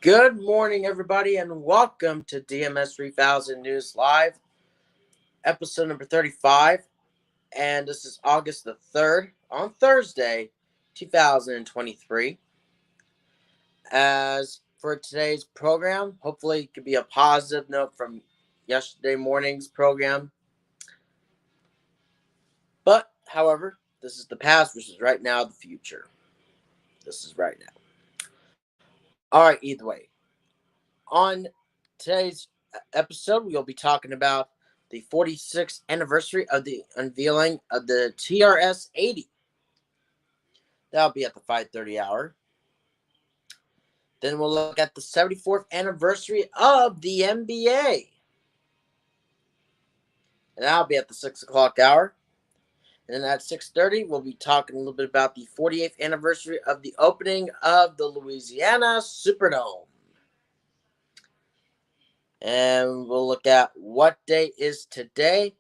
Good morning, everybody, and welcome to DMS 3000 News Live, episode number 35. And this is August the 3rd, on Thursday, 2023. As for today's program, hopefully it could be a positive note from yesterday morning's program. But, however, this is the past versus right now, the future. This is right now. All right, either way. On today's episode, we'll be talking about the 46th anniversary of the unveiling of the TRS-80. That'll be at the 5:30 hour. Then we'll look at the 74th anniversary of the NBA. And that'll be at the 6 o'clock hour. And then at 6:30, we'll be talking a little bit about the 48th anniversary of the opening of the Louisiana Superdome. And we'll look at what day is today,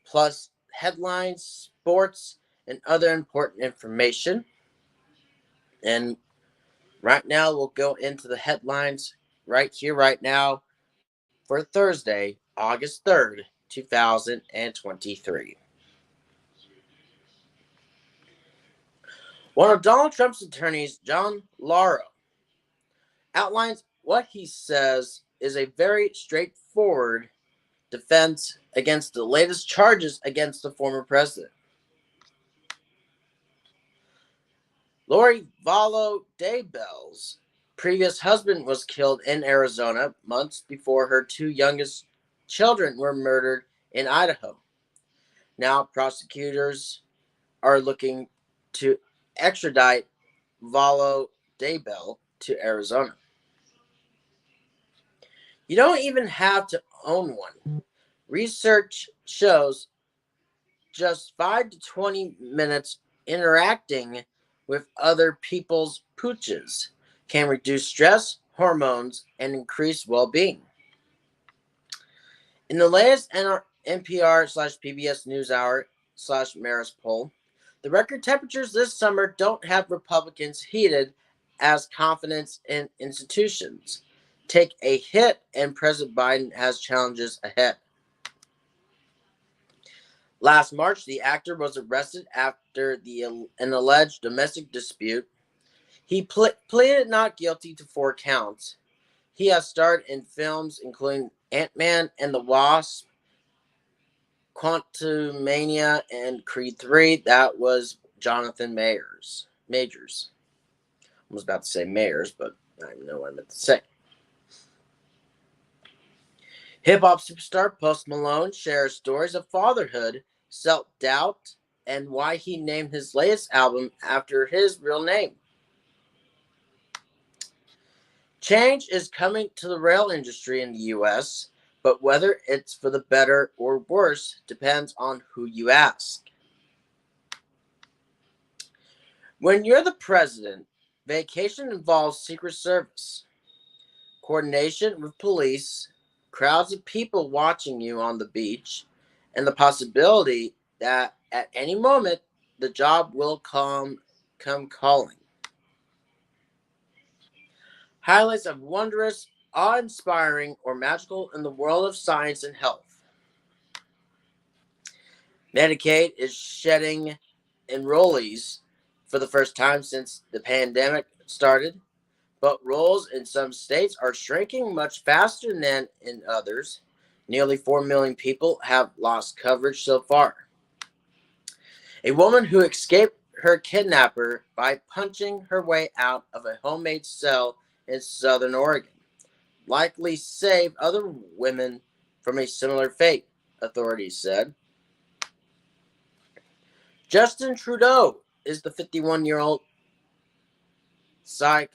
plus headlines, sports, and other important information. And right now, we'll go into the headlines right here, right now, for Thursday, August 3rd, 2023. One of Donald Trump's attorneys, John Lauro, outlines what he says is a very straightforward defense against the latest charges against the former president. Lori Vallow Daybell's previous husband was killed in Arizona months before her two youngest children were murdered in Idaho. Now prosecutors are looking to extradite Vallow Daybell to Arizona. You don't even have to own one. Research shows just 5 to 20 minutes interacting with other people's pooches can reduce stress, hormones, and increase well-being. In the latest NPR/PBS NewsHour/Marist poll, the record temperatures this summer don't have Republicans heated as confidence in institutions take a hit, and President Biden has challenges ahead. Last March, the actor was arrested after an alleged domestic dispute. He pleaded not guilty to 4 counts. He has starred in films including Ant-Man and the Wasp, Quantumania, and Creed 3. That was Jonathan Majors. I was about to say Mayers, but I know what I meant to say. Hip-hop superstar Post Malone shares stories of fatherhood, self-doubt, and why he named his latest album after his real name. Change is coming to the rail industry in the U.S., but whether it's for the better or worse depends on who you ask. When you're the president, vacation involves Secret Service, coordination with police, crowds of people watching you on the beach, and the possibility that at any moment the job will come calling. Highlights of wondrous, awe-inspiring, or magical in the world of science and health. Medicaid is shedding enrollees for the first time since the pandemic started, but roles in some states are shrinking much faster than in others. Nearly 4 million people have lost coverage so far. A woman who escaped her kidnapper by punching her way out of a homemade cell in Southern Oregon likely saved other women from a similar fate, authorities said. Justin Trudeau is the 51-year-old scion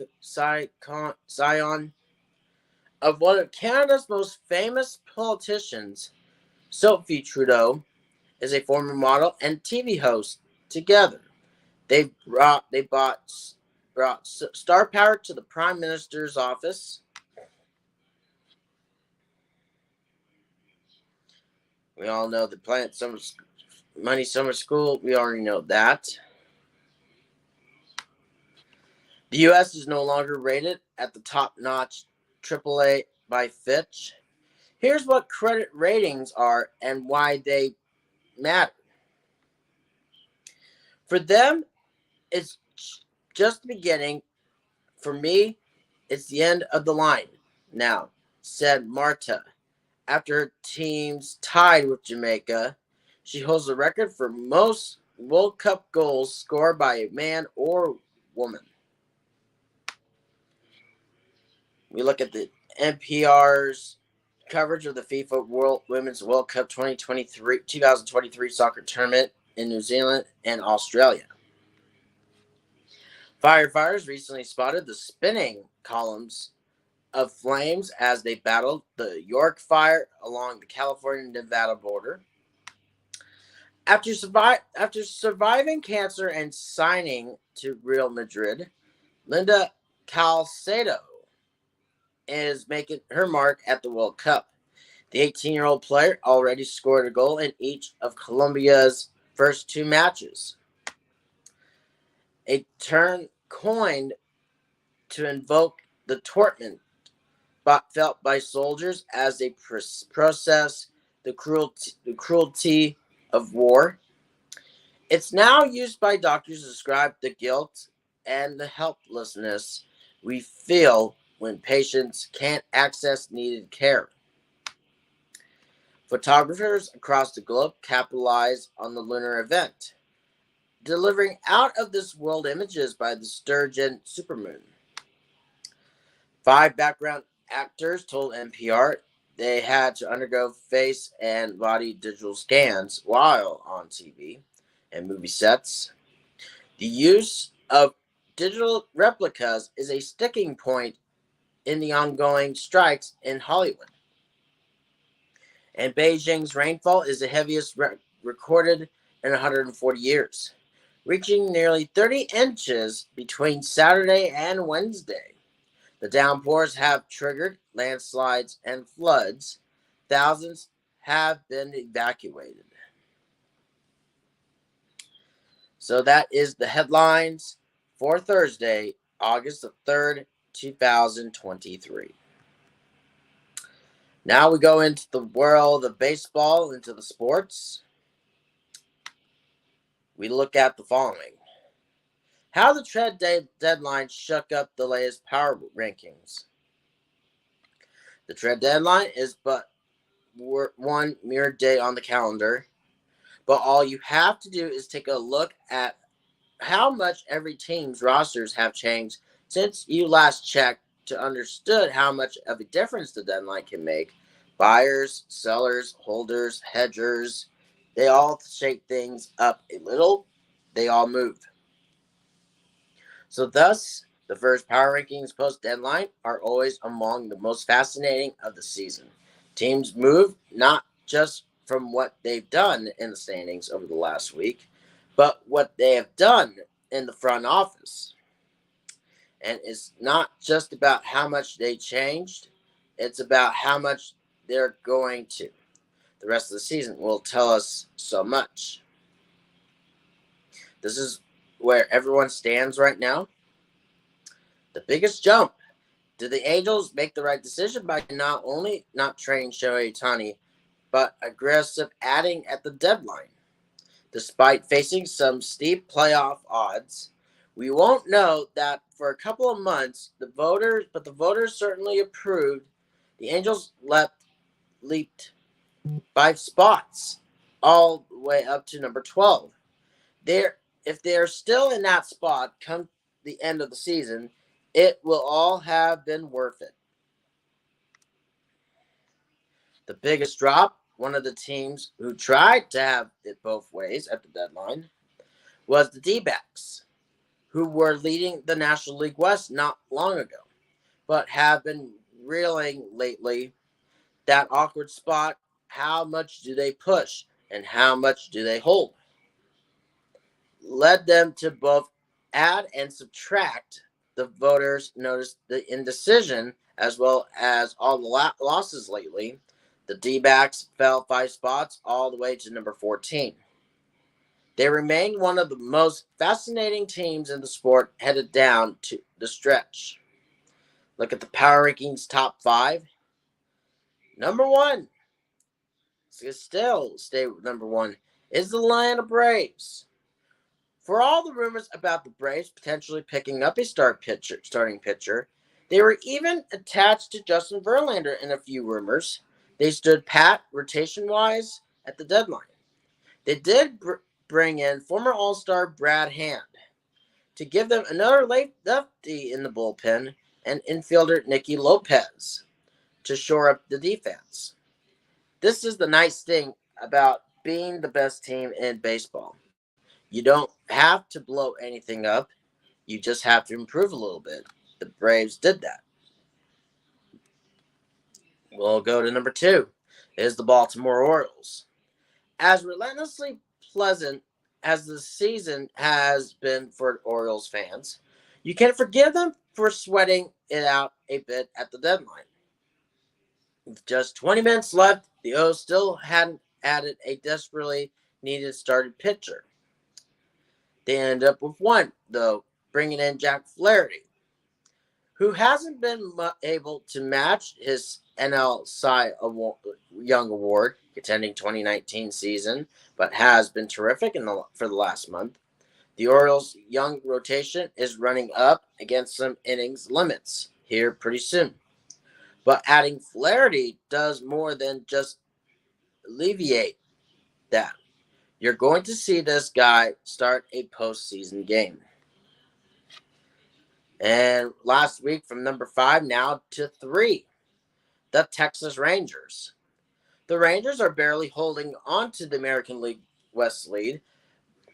of one of Canada's most famous politicians. Sophie Trudeau is a former model and TV host. Together, they brought star power to the Prime Minister's office. We all know the Planet Money Summer School. We already know that. The U.S. is no longer rated at the top-notch AAA by Fitch. Here's what credit ratings are and why they matter. For them, it's just the beginning. For me, it's the end of the line now, said Marta. After her team's tied with Jamaica, she holds the record for most World Cup goals scored by a man or woman. We look at the NPR's coverage of the FIFA Women's World Cup 2023 soccer tournament in New Zealand and Australia. Firefighters recently spotted the spinning columns of flames as they battled the York fire along the California-Nevada border. After surviving cancer and signing to Real Madrid, Linda Calcedo is making her mark at the World Cup. The 18-year-old player already scored a goal in each of Colombia's first two matches. A term coined to invoke the torment felt by soldiers as they process the cruelty of war. It's now used by doctors to describe the guilt and the helplessness we feel when patients can't access needed care. Photographers across the globe capitalize on the lunar event, delivering out of this world images by the Sturgeon supermoon. 5 background actors told NPR they had to undergo face and body digital scans while on TV and movie sets. The use of digital replicas is a sticking point in the ongoing strikes in Hollywood. And Beijing's rainfall is the heaviest recorded in 140 years, reaching nearly 30 inches between Saturday and Wednesday. The downpours have triggered landslides and floods. Thousands have been evacuated. So that is the headlines for Thursday, August the 3rd, 2023. Now we go into the world of baseball, into the sports. We look at the following. How the trade deadline shook up the latest power rankings. The trade deadline is but one mere day on the calendar, but all you have to do is take a look at how much every team's rosters have changed since you last checked to understood how much of a difference the deadline can make. Buyers, sellers, holders, hedgers, they all shake things up a little. They all move. So thus, the first power rankings post-deadline are always among the most fascinating of the season. Teams move not just from what they've done in the standings over the last week, but what they have done in the front office. And it's not just about how much they changed, it's about how much they're going to. The rest of the season will tell us so much. This is where everyone stands right now. The biggest jump. Did the Angels make the right decision by not only not trading Shohei Ohtani, but aggressive adding at the deadline? Despite facing some steep playoff odds, we won't know that for a couple of months. The voters certainly approved. The Angels leaped 5 spots, all the way up to number 12. If they're still in that spot come the end of the season, it will all have been worth it. The biggest drop, one of the teams who tried to have it both ways at the deadline, was the D-backs, who were leading the National League West not long ago, but have been reeling lately. That awkward spot, how much do they push and how much do they hold, led them to both add and subtract. The voters noticed the indecision as well as all the losses lately. The D-backs fell 5 spots all the way to number 14. They remain one of the most fascinating teams in the sport, headed down to the stretch. Look at the power rankings top 5. Number 1, still stay with number 1, is the Atlanta Braves. For all the rumors about the Braves potentially picking up a starting pitcher, they were even attached to Justin Verlander in a few rumors. They stood pat rotation-wise at the deadline. They did bring in former All-Star Brad Hand to give them another lefty in the bullpen and infielder Nicky Lopez to shore up the defense. This is the nice thing about being the best team in baseball. You don't have to blow anything up. You just have to improve a little bit. The Braves did that. We'll go to number 2, is the Baltimore Orioles. As relentlessly pleasant as the season has been for Orioles fans, you can forgive them for sweating it out a bit at the deadline. With just 20 minutes left, the O's still hadn't added a desperately needed starting pitcher. They ended up with one, though, bringing in Jack Flaherty, who hasn't been able to match his NL Cy Young Award contending 2019 season, but has been terrific for the last month. The Orioles' young rotation is running up against some innings limits here pretty soon. But adding Flaherty does more than just alleviate that. You're going to see this guy start a postseason game. And last week, from number 5 now to 3, the Texas Rangers. The Rangers are barely holding on to the American League West lead,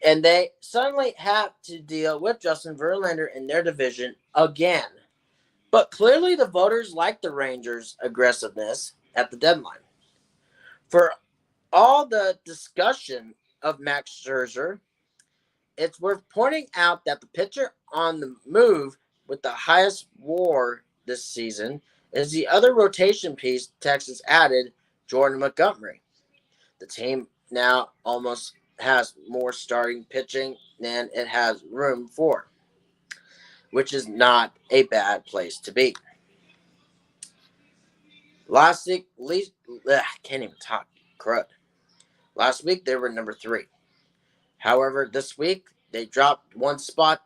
and they suddenly have to deal with Justin Verlander in their division again. But clearly the voters like the Rangers' aggressiveness at the deadline. For all the discussion of Max Scherzer, it's worth pointing out that the pitcher on the move with the highest WAR this season is the other rotation piece Texas added, Jordan Montgomery. The team now almost has more starting pitching than it has room for, which is not a bad place to be. Last week, I can't even talk, crud. Last week, they were number 3. However, this week, they dropped one spot,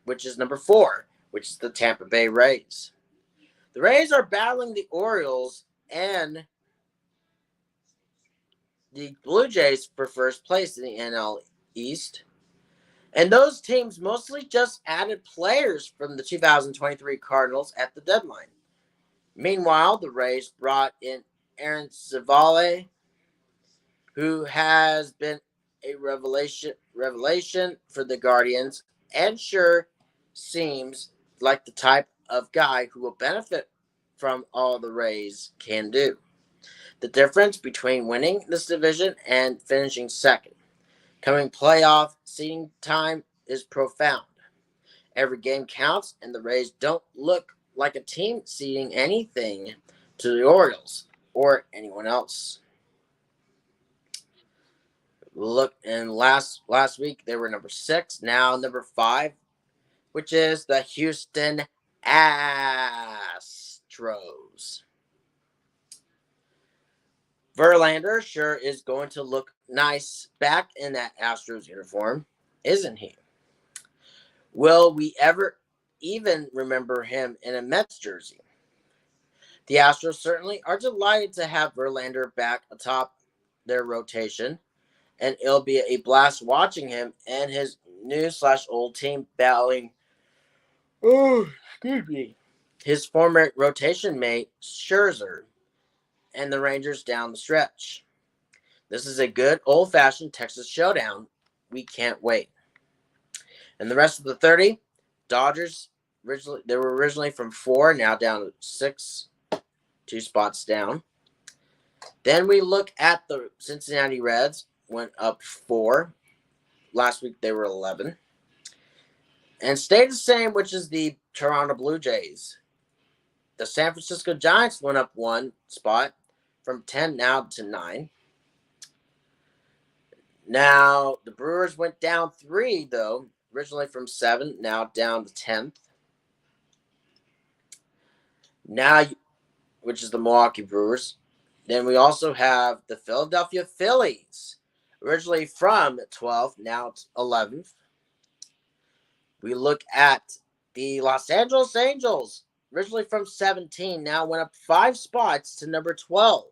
which is number 4, which is the Tampa Bay Rays. The Rays are battling the Orioles and the Blue Jays for first place in the NL East. And those teams mostly just added players from the 2023 Cardinals at the deadline. Meanwhile, the Rays brought in Aaron Civale, who has been a revelation for the Guardians and sure seems like the type of guy who will benefit from all the Rays can do. The difference between winning this division and finishing second, coming playoff seeding time, is profound. Every game counts, and the Rays don't look like a team ceding anything to the Orioles or anyone else. Look, and last week they were number 6, now number 5, which is the Houston Astros. Verlander sure is going to look nice back in that Astros uniform, isn't he? Will we ever even remember him in a Mets jersey? The Astros certainly are delighted to have Verlander back atop their rotation, and it'll be a blast watching him and his new/old team battling his former rotation mate Scherzer and the Rangers down the stretch. This is a good old-fashioned Texas showdown. We can't wait. And the rest of the 30, Dodgers, they were originally from 4, now down to 6, 2 spots down. Then we look at the Cincinnati Reds, went up 4. Last week they were 11. And stayed the same, which is the Toronto Blue Jays. The San Francisco Giants went up 1 spot from 10 now to 9. Now, the Brewers went down 3, though, originally from 7, now down to 10th. Now, which is the Milwaukee Brewers. Then we also have the Philadelphia Phillies, originally from 12th, now it's 11th. We look at the Los Angeles Angels, originally from 17, now went up 5 spots to number 12.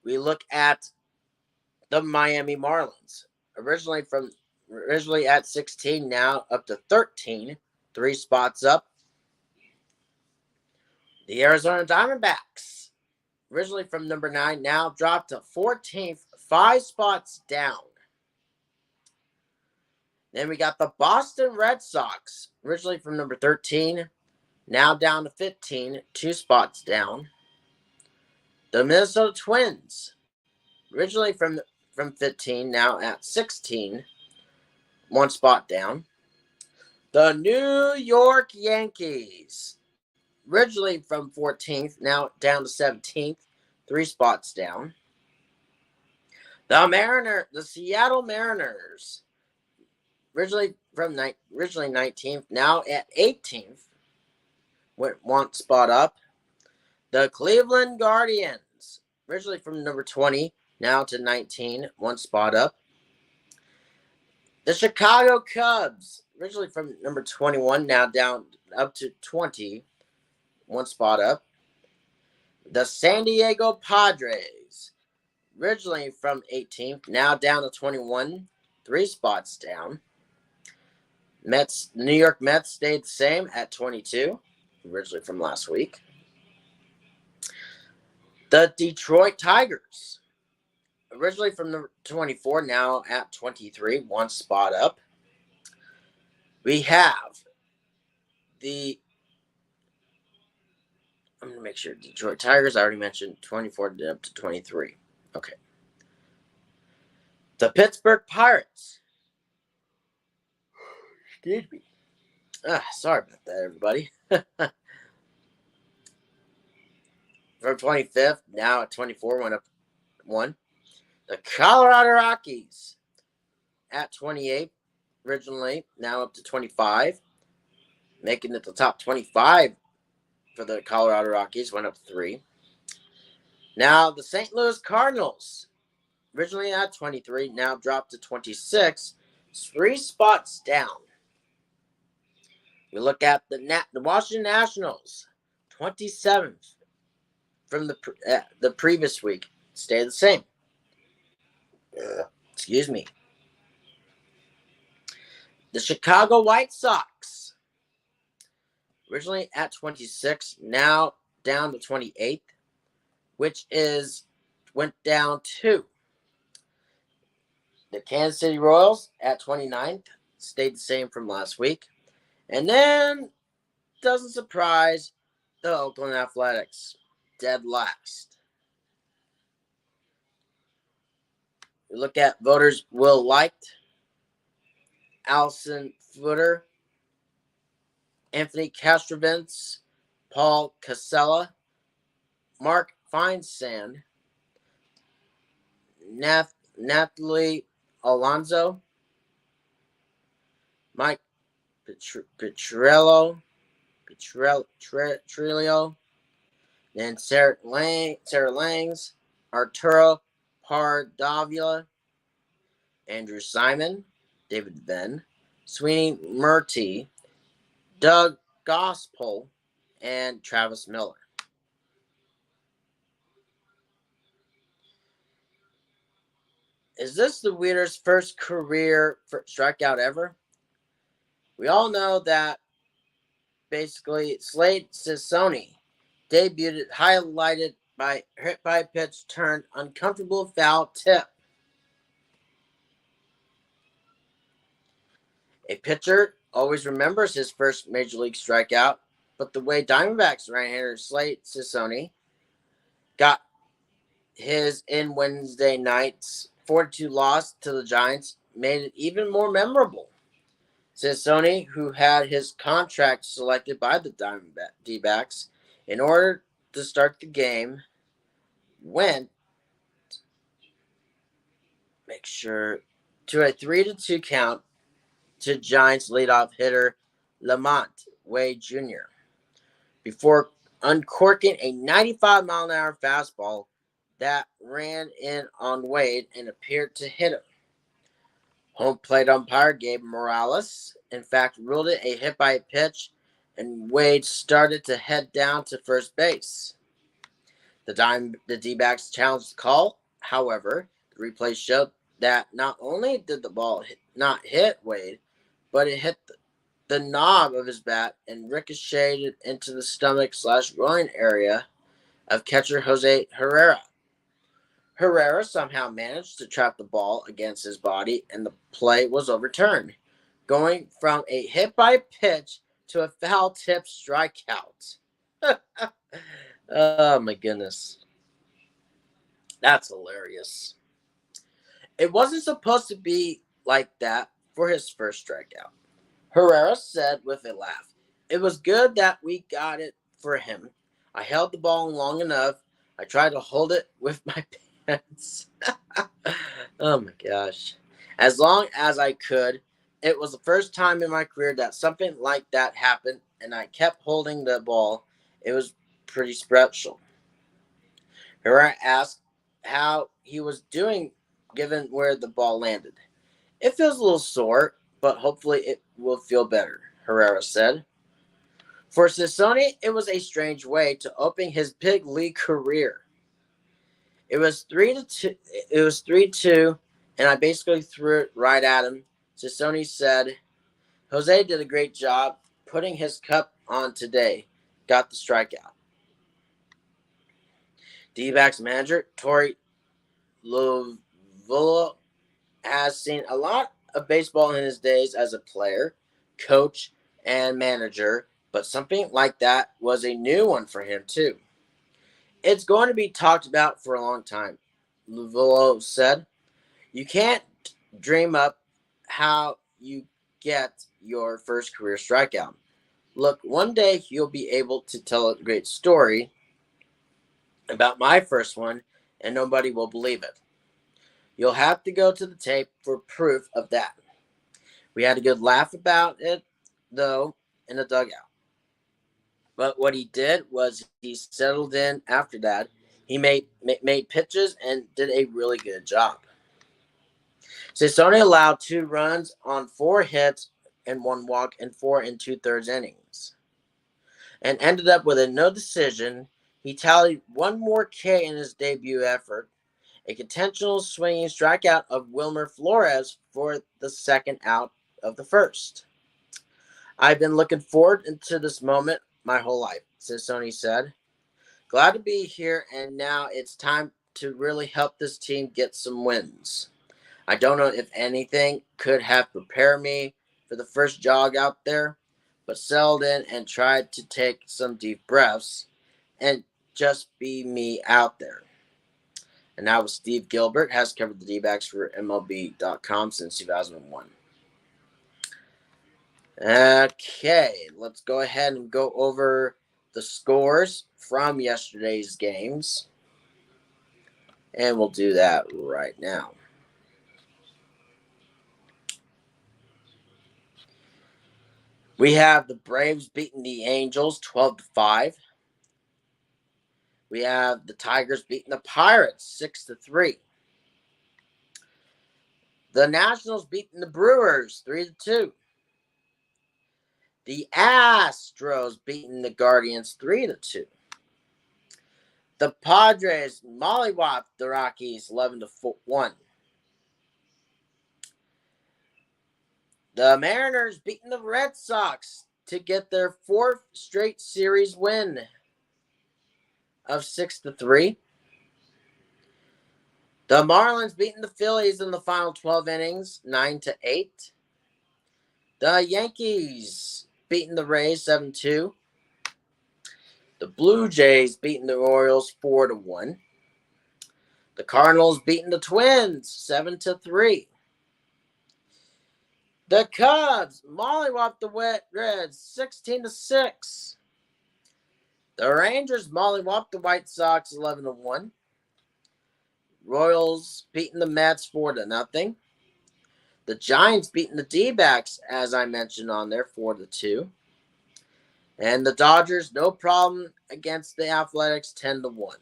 We look at the Miami Marlins, originally at 16, now up to 13, 3 spots up. The Arizona Diamondbacks, originally from number 9, now dropped to 14th, 5 spots down. Then we got the Boston Red Sox, originally from number 13, now down to 15, 2 spots down. The Minnesota Twins, originally from 15, now at 16, 1 spot down. The New York Yankees, originally from 14th, now down to 17th, 3 spots down. The Seattle Mariners, originally 19th, now at 18th, went 1 spot up. The Cleveland Guardians, originally from number 20, now to 19, 1 spot up. The Chicago Cubs, originally from number 21, now down up to 20, 1 spot up. The San Diego Padres, originally from 18th, now down to 21, 3 spots down. New York Mets stayed the same at 22, originally from last week. The Detroit Tigers, originally from number 24, now at 23, 1 spot up. We have I'm going to make sure, Detroit Tigers, I already mentioned 24 up to 23. Okay. The Pittsburgh Pirates. Excuse me. Sorry about that, everybody. From 25th, now at 24, went up 1. The Colorado Rockies at 28, originally, now up to 25. Making it the top 25 for the Colorado Rockies, went up 3. Now, the St. Louis Cardinals, originally at 23, now dropped to 26, 3 spots down. We look at the Washington Nationals, 27th from the previous week, stay the same. Excuse me. The Chicago White Sox, originally at 26, now down to 28th, which went down 2. The Kansas City Royals at 29th, stayed the same from last week. And then, doesn't surprise, the Oakland Athletics, dead last. We look at voters Will Licht, Allison Footer, Anthony Castrovince, Paul Casella, Mark Feinsand, Natalie Alonso, Mike Petrillo, then Sarah Langs, Arturo Pardavia, Andrew Simon, David Venn, Sweeney Murty, Doug Gospel, and Travis Miller. Is this the Weeder's first career strikeout ever? We all know that basically Slade Cecconi debuted highlighted by hit by pitch turned uncomfortable foul tip. A pitcher always remembers his first major league strikeout, but the way Diamondbacks right-hander Slade Cecconi got his in Wednesday night's 4-2 loss to the Giants made it even more memorable. Cecconi, who had his contract selected by the D-backs in order to start the game, went to a 3-2 count to Giants leadoff hitter Lamont Wade Jr. before uncorking a 95-mile-an-hour fastball that ran in on Wade and appeared to hit him. Home plate umpire Gabe Morales, in fact, ruled it a hit by pitch, and Wade started to head down to first base. The D-backs challenged the call. However, the replay showed that not only did the ball not hit Wade, but it hit the knob of his bat and ricocheted into the stomach/groin area of catcher Jose Herrera. Herrera somehow managed to trap the ball against his body, and the play was overturned, going from a hit by pitch to a foul-tipped strikeout. Oh, my goodness. That's hilarious. It wasn't supposed to be like that for his first strikeout. Herrera said with a laugh, "It was good that we got it for him. I held the ball long enough. I tried to hold it with my pants." Oh my gosh. As long as I could. It was the first time in my career that something like that happened, and I kept holding the ball. It was pretty special. Herrera asked how he was doing given where the ball landed. "It feels a little sore, but hopefully it will feel better," Herrera said. For Ciccione, it was a strange way to open his big league career. It was 3-2. It was 3-2, and I basically threw it right at him. Ciccione said, "Jose did a great job putting his cup on today. Got the strikeout." D-backs manager Torey Lovullo has seen a lot of baseball in his days as a player, coach, and manager, but something like that was a new one for him too. "It's going to be talked about for a long time," Lovullo said. "You can't dream up how you get your first career strikeout. Look, one day you'll be able to tell a great story about my first one, and nobody will believe it. You'll have to go to the tape for proof of that." We had a good laugh about it, though, in the dugout. But what he did was he settled in after that. He made pitches and did a really good job. Ciccione allowed 2 runs on 4 hits and 1 walk in 4 2/3 innings, and ended up with a no decision. He tallied 1 more K in his debut effort, a intentional swinging strikeout of Wilmer Flores for the second out of the first. "I've been looking forward to this moment my whole life," Ciccione said. "Glad to be here, and now it's time to really help this team get some wins. I don't know if anything could have prepared me for the first jog out there, but settled in and tried to take some deep breaths and just be me out there." And now with Steve Gilbert, has covered the D-backs for MLB.com since 2001. Okay, let's go ahead and go over the scores from yesterday's games. And we'll do that right now. We have the Braves beating the Angels 12-5. We have the Tigers beating the Pirates 6-3. The Nationals beating the Brewers 3-2. The Astros beating the Guardians 3-2. The Padres mollywopped the Rockies 11-1. The Mariners beating the Red Sox to get their 4th straight series win of 6-3. The Marlins beating the Phillies in the final 12 innings 9-8. The Yankees beating the Rays 7-2. The Blue Jays beating the Orioles 4-1. The Cardinals beating the Twins 7-3. The Cubs mollywopped the Reds 16-6. The Rangers mollywopped the White Sox 11-1. Royals beating the Mets 4-0. The Giants beating the D-backs, as I mentioned on there, 4-2. And the Dodgers, no problem against the Athletics, 10-1.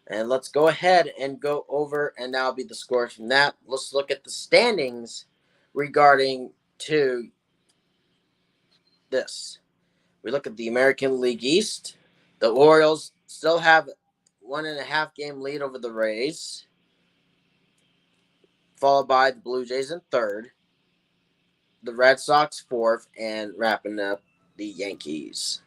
And let's go ahead and go over, and that'll be the scores from that. Let's look at the standings regarding to this. We look at the American League East. The Orioles still have 1.5 game lead over the Rays, followed by the Blue Jays in third, the Red Sox fourth, and wrapping up the Yankees.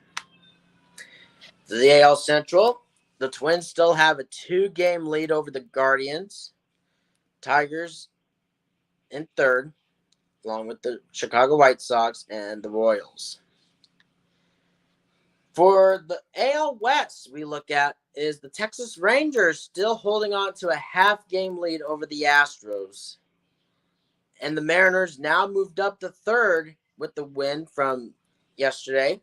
The AL Central, the Twins still have a 2-game lead over the Guardians. Tigers in third, along with the Chicago White Sox and the Royals. For the AL West, we look at is the Texas Rangers still holding on to a 1/2-game lead over the Astros. And the Mariners now moved up to third with the win from yesterday.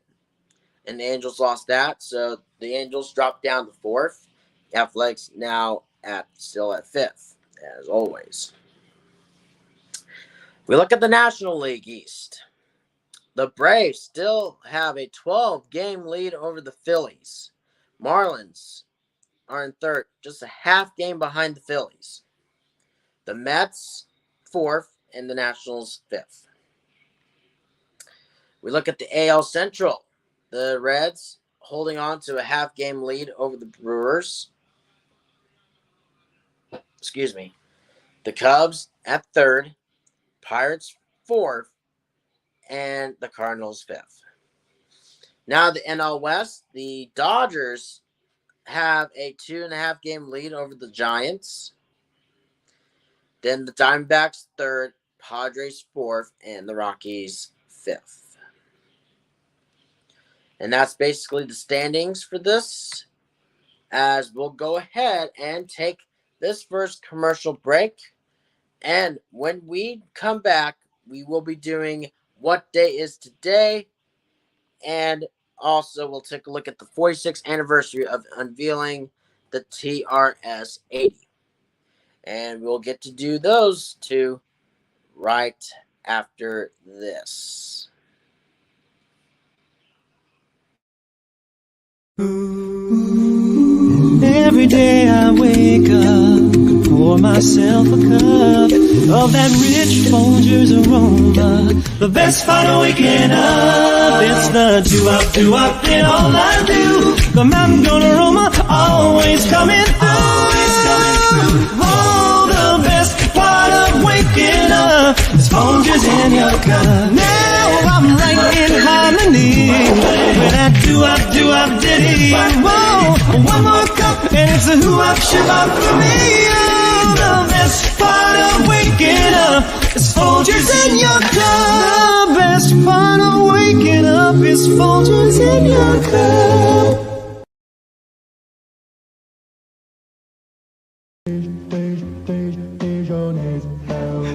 And the Angels lost that, so the Angels dropped down to fourth. The Athletics now still at fifth, as always. We look at the National League East. The Braves still have a 12-game lead over the Phillies. Marlins are in third, just a 1/2 game behind the Phillies. The Mets, fourth, and the Nationals, fifth. We look at the AL Central. The Reds holding on to a 1/2 game lead over the Brewers. The Cubs at third, Pirates fourth, and the Cardinals fifth. Now the NL West, the Dodgers have a 2.5 game lead over the Giants. Then the Diamondbacks third, Padres fourth, and the Rockies fifth. And that's basically the standings for this, as we'll go ahead and take this first commercial break. And when we come back, we will be doing What Day Is Today, and also we'll take a look at the 46th anniversary of unveiling the TRS-80. And we'll get to do those two right after this. Every day I wake up, pour myself a cup of that rich Folgers aroma. The best part of waking up, it's the do-up in all I do. The mountain goat aroma, always coming through. Oh, the best part of waking up is Folgers in your cup. Now I'm right in harmony with that do-up ditty. Whoa, one more cup and it's a who-up ship-up for me. Oh, the best part of waking up is Folgers in your cup. The best part of waking up is Folgers in your cup.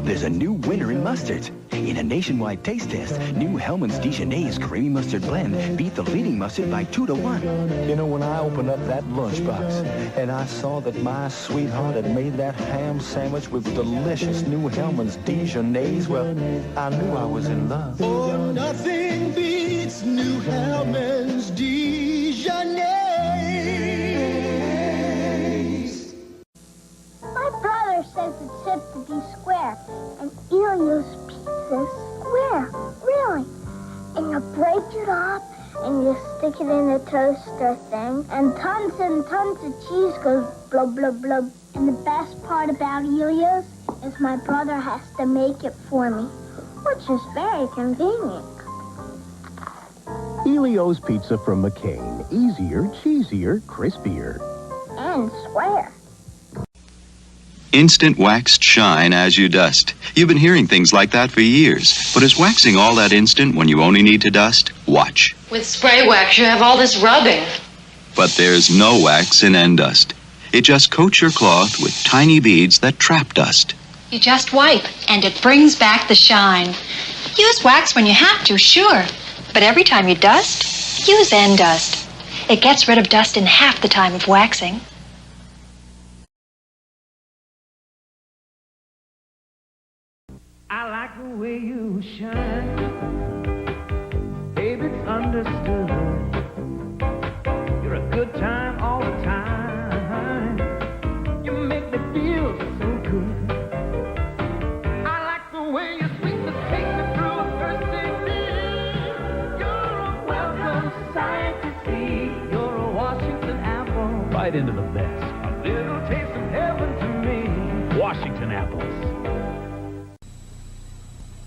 There's a new winner in mustards. In a nationwide taste test, new Hellmann's Dijonnaise creamy mustard blend beat the leading mustard by 2-1. You know, when I opened up that lunchbox and I saw that my sweetheart had made that ham sandwich with delicious new Hellmann's Dijonnaise, well, I knew I was in love. Oh, nothing beats new Hellmann's Dijonnaise. My brother says it's hip to be square, and Elio's pizza's square, really. And you break it up, and you stick it in the toaster thing, and tons of cheese goes blub, blub, blub. And the best part about Elio's is my brother has to make it for me, which is very convenient. Elio's Pizza from McCain. Easier, cheesier, crispier. And square. Instant waxed shine as you dust. You've been hearing things like that for years. But is waxing all that instant when you only need to dust? Watch. With spray wax, you have all this rubbing. But there's no wax in Endust. It just coats your cloth with tiny beads that trap dust. You just wipe, and it brings back the shine. Use wax when you have to, sure. But every time you dust, use Endust. It gets rid of dust in half the time of waxing. I like the way you shine. Baby, understood. You're a good time all the time. You make me feel so good. I like the way you sweep the take me through a thirsty day. You're a welcome sight to see. You're a Washington apple. Bite into the best. A little taste of heaven to me. Washington apples.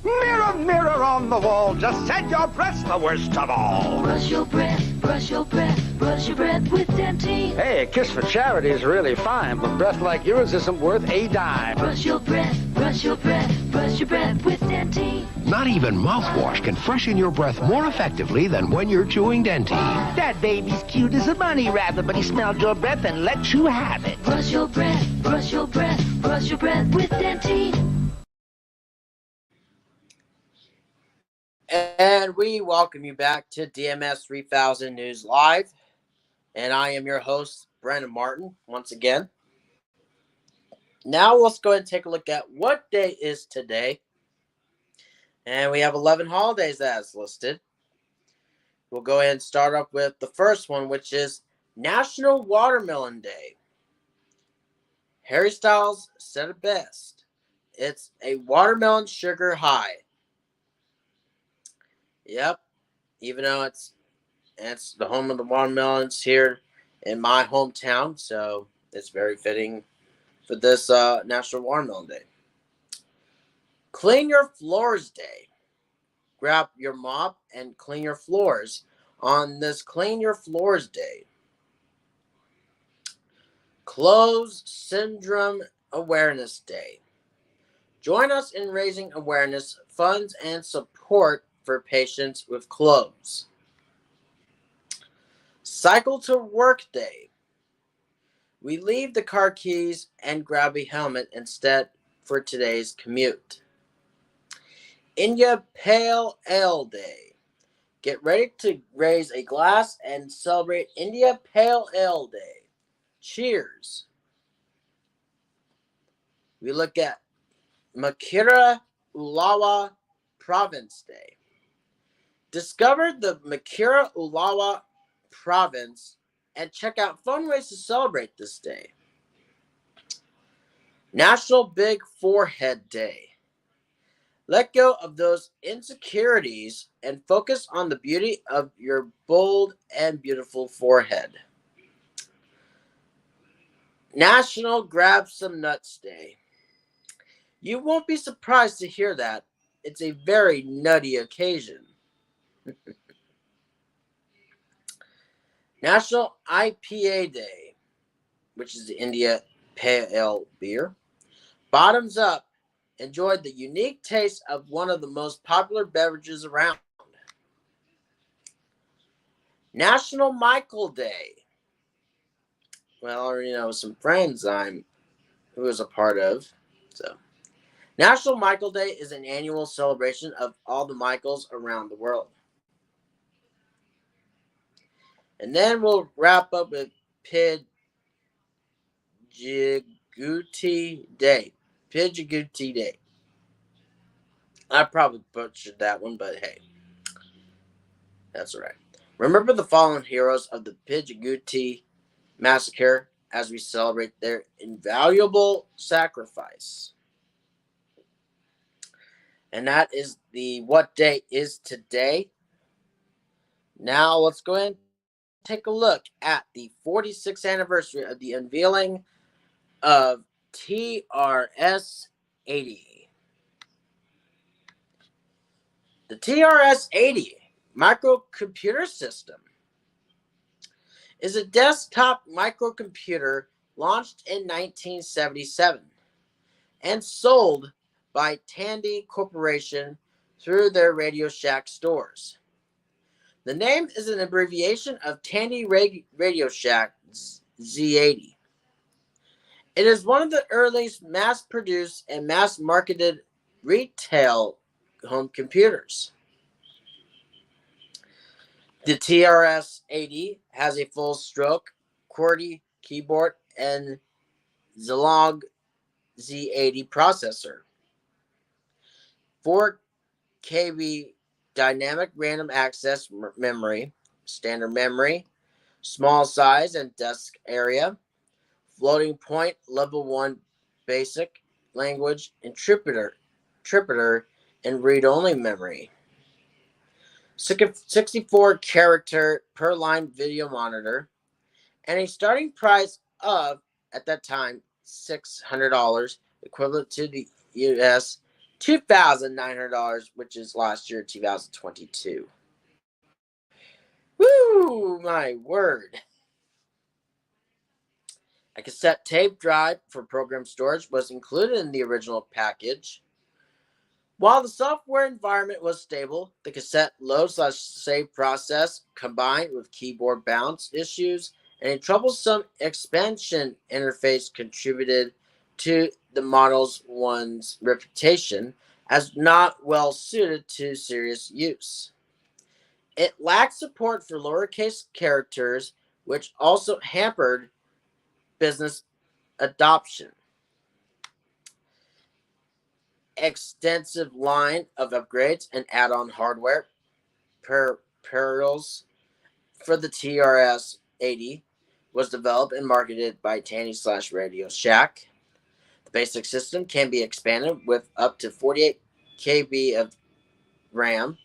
Mirror, mirror on the wall, just said your breast's the worst of all. Brush your breath, brush your breath, brush your breath with Dentine. Hey, a kiss for charity is really fine, but breath like yours isn't worth a dime. Brush your breath, brush your breath, brush your breath with Dentine. Not even mouthwash can freshen your breath more effectively than when you're chewing Dentine. That baby's cute as a bunny rabbit, but he smelled your breath and let you have it. Brush your breath, brush your breath, brush your breath with Dentine. And we welcome you back to DMS 3000 News Live. And I am your host, Brandon Martin, once again. Now let's go ahead and take a look at what day is today. And we have 11 holidays as listed. We'll go ahead and start up with the first one, which is National Watermelon Day. Harry Styles said it best. It's a watermelon sugar high. Yep, even though it's the home of the watermelons here in my hometown, so it's very fitting for this National Watermelon Day. Clean Your Floors Day. Grab your mop and clean your floors on this Clean Your Floors Day. Clothes Syndrome Awareness Day. Join us in raising awareness, funds, and support for patients with clothes. Cycle to Work Day. We leave the car keys and grab a helmet instead for today's commute. India Pale Ale Day. Get ready to raise a glass and celebrate India Pale Ale Day. Cheers. We look at Makira Ulawa Province Day. Discover the Makira Ulawa province and check out fun ways to celebrate this day. National Big Forehead Day. Let go of those insecurities and focus on the beauty of your bold and beautiful forehead. National Grab Some Nuts Day. You won't be surprised to hear that. It's a very nutty occasion. National IPA Day, which is the India Pale Ale beer. Bottoms up. Enjoy the unique taste of one of the most popular beverages around. National Michael Day. Well, I already know some friends who was a part of. So, National Michael Day is an annual celebration of all the Michaels around the world. And then we'll wrap up with Pidgeguti Day. Pidgeguti Day. I probably butchered that one, but hey. That's all right. Remember the fallen heroes of the Pidgeguti massacre as we celebrate their invaluable sacrifice. And that is the what day is today. Now let's go ahead and take a look at the 46th anniversary of the unveiling of TRS-80. The TRS-80 microcomputer system is a desktop microcomputer launched in 1977 and sold by Tandy Corporation through their Radio Shack stores. The name is an abbreviation of Tandy Radio Shack Z80. It is one of the earliest mass-produced and mass-marketed retail home computers. The TRS-80 has a full-stroke QWERTY keyboard and Zilog Z80 processor, 4 KB dynamic random access memory, standard memory, small size and disk area, floating point, level 1 basic language, interpreter, and read-only memory. 64 character per line video monitor, and a starting price of, at that time, $600, equivalent to the US $2,900, which is last year, 2022. Woo, my word. A cassette tape drive for program storage was included in the original package. While the software environment was stable, the cassette load/save process, combined with keyboard bounce issues and a troublesome expansion interface, contributed to the Model 1's reputation as not well suited to serious use. It lacked support for lowercase characters, which also hampered business adoption. Extensive line of upgrades and add-on hardware perils for the TRS-80 was developed and marketed by Tandy/Radio Shack. The basic system can be expanded with up to 48 KB of RAM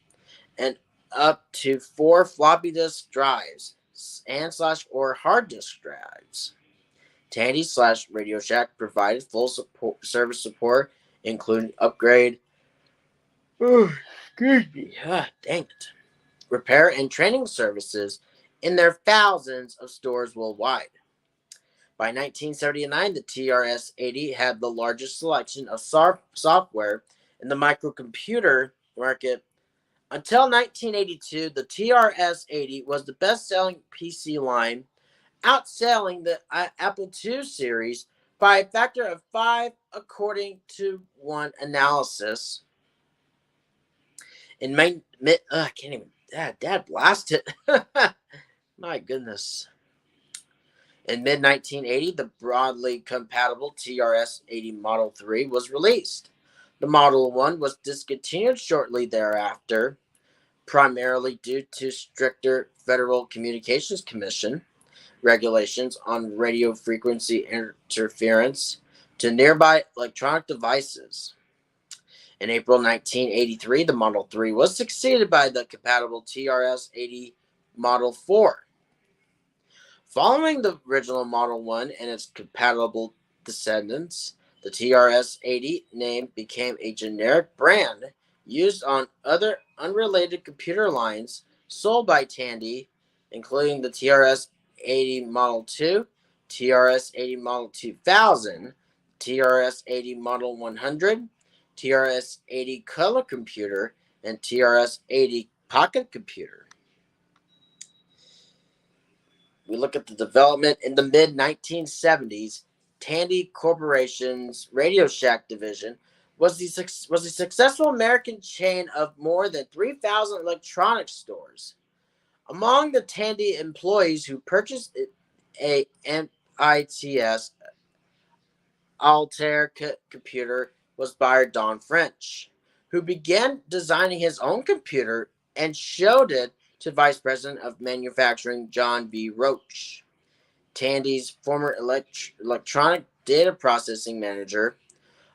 and up to 4 floppy disk drives and/or hard disk drives. Tandy/Radio Shack provided full service support, including upgrade, dang it, repair and training services in their thousands of stores worldwide. By 1979, the TRS-80 had the largest selection of software in the microcomputer market. Until 1982, the TRS-80 was the best-selling PC line, outselling the Apple II series by a factor of 5, according to one analysis. In I can't even. Dad blasted. My goodness. In mid-1980, the broadly compatible TRS-80 Model 3 was released. The Model 1 was discontinued shortly thereafter, primarily due to stricter Federal Communications Commission regulations on radio frequency interference to nearby electronic devices. In April 1983, the Model 3 was succeeded by the compatible TRS-80 Model 4. Following the original Model 1 and its compatible descendants, the TRS-80 name became a generic brand used on other unrelated computer lines sold by Tandy, including the TRS-80 Model 2, TRS-80 Model 2000, TRS-80 Model 100, TRS-80 Color Computer, and TRS-80 Pocket Computer. We look at the development in the mid-1970s. Tandy Corporation's Radio Shack division was a successful American chain of more than 3,000 electronics stores. Among the Tandy employees who purchased a MITS Altair computer was buyer Don French, who began designing his own computer and showed it to Vice President of Manufacturing John V. Roach, Tandy's former electronic data processing manager.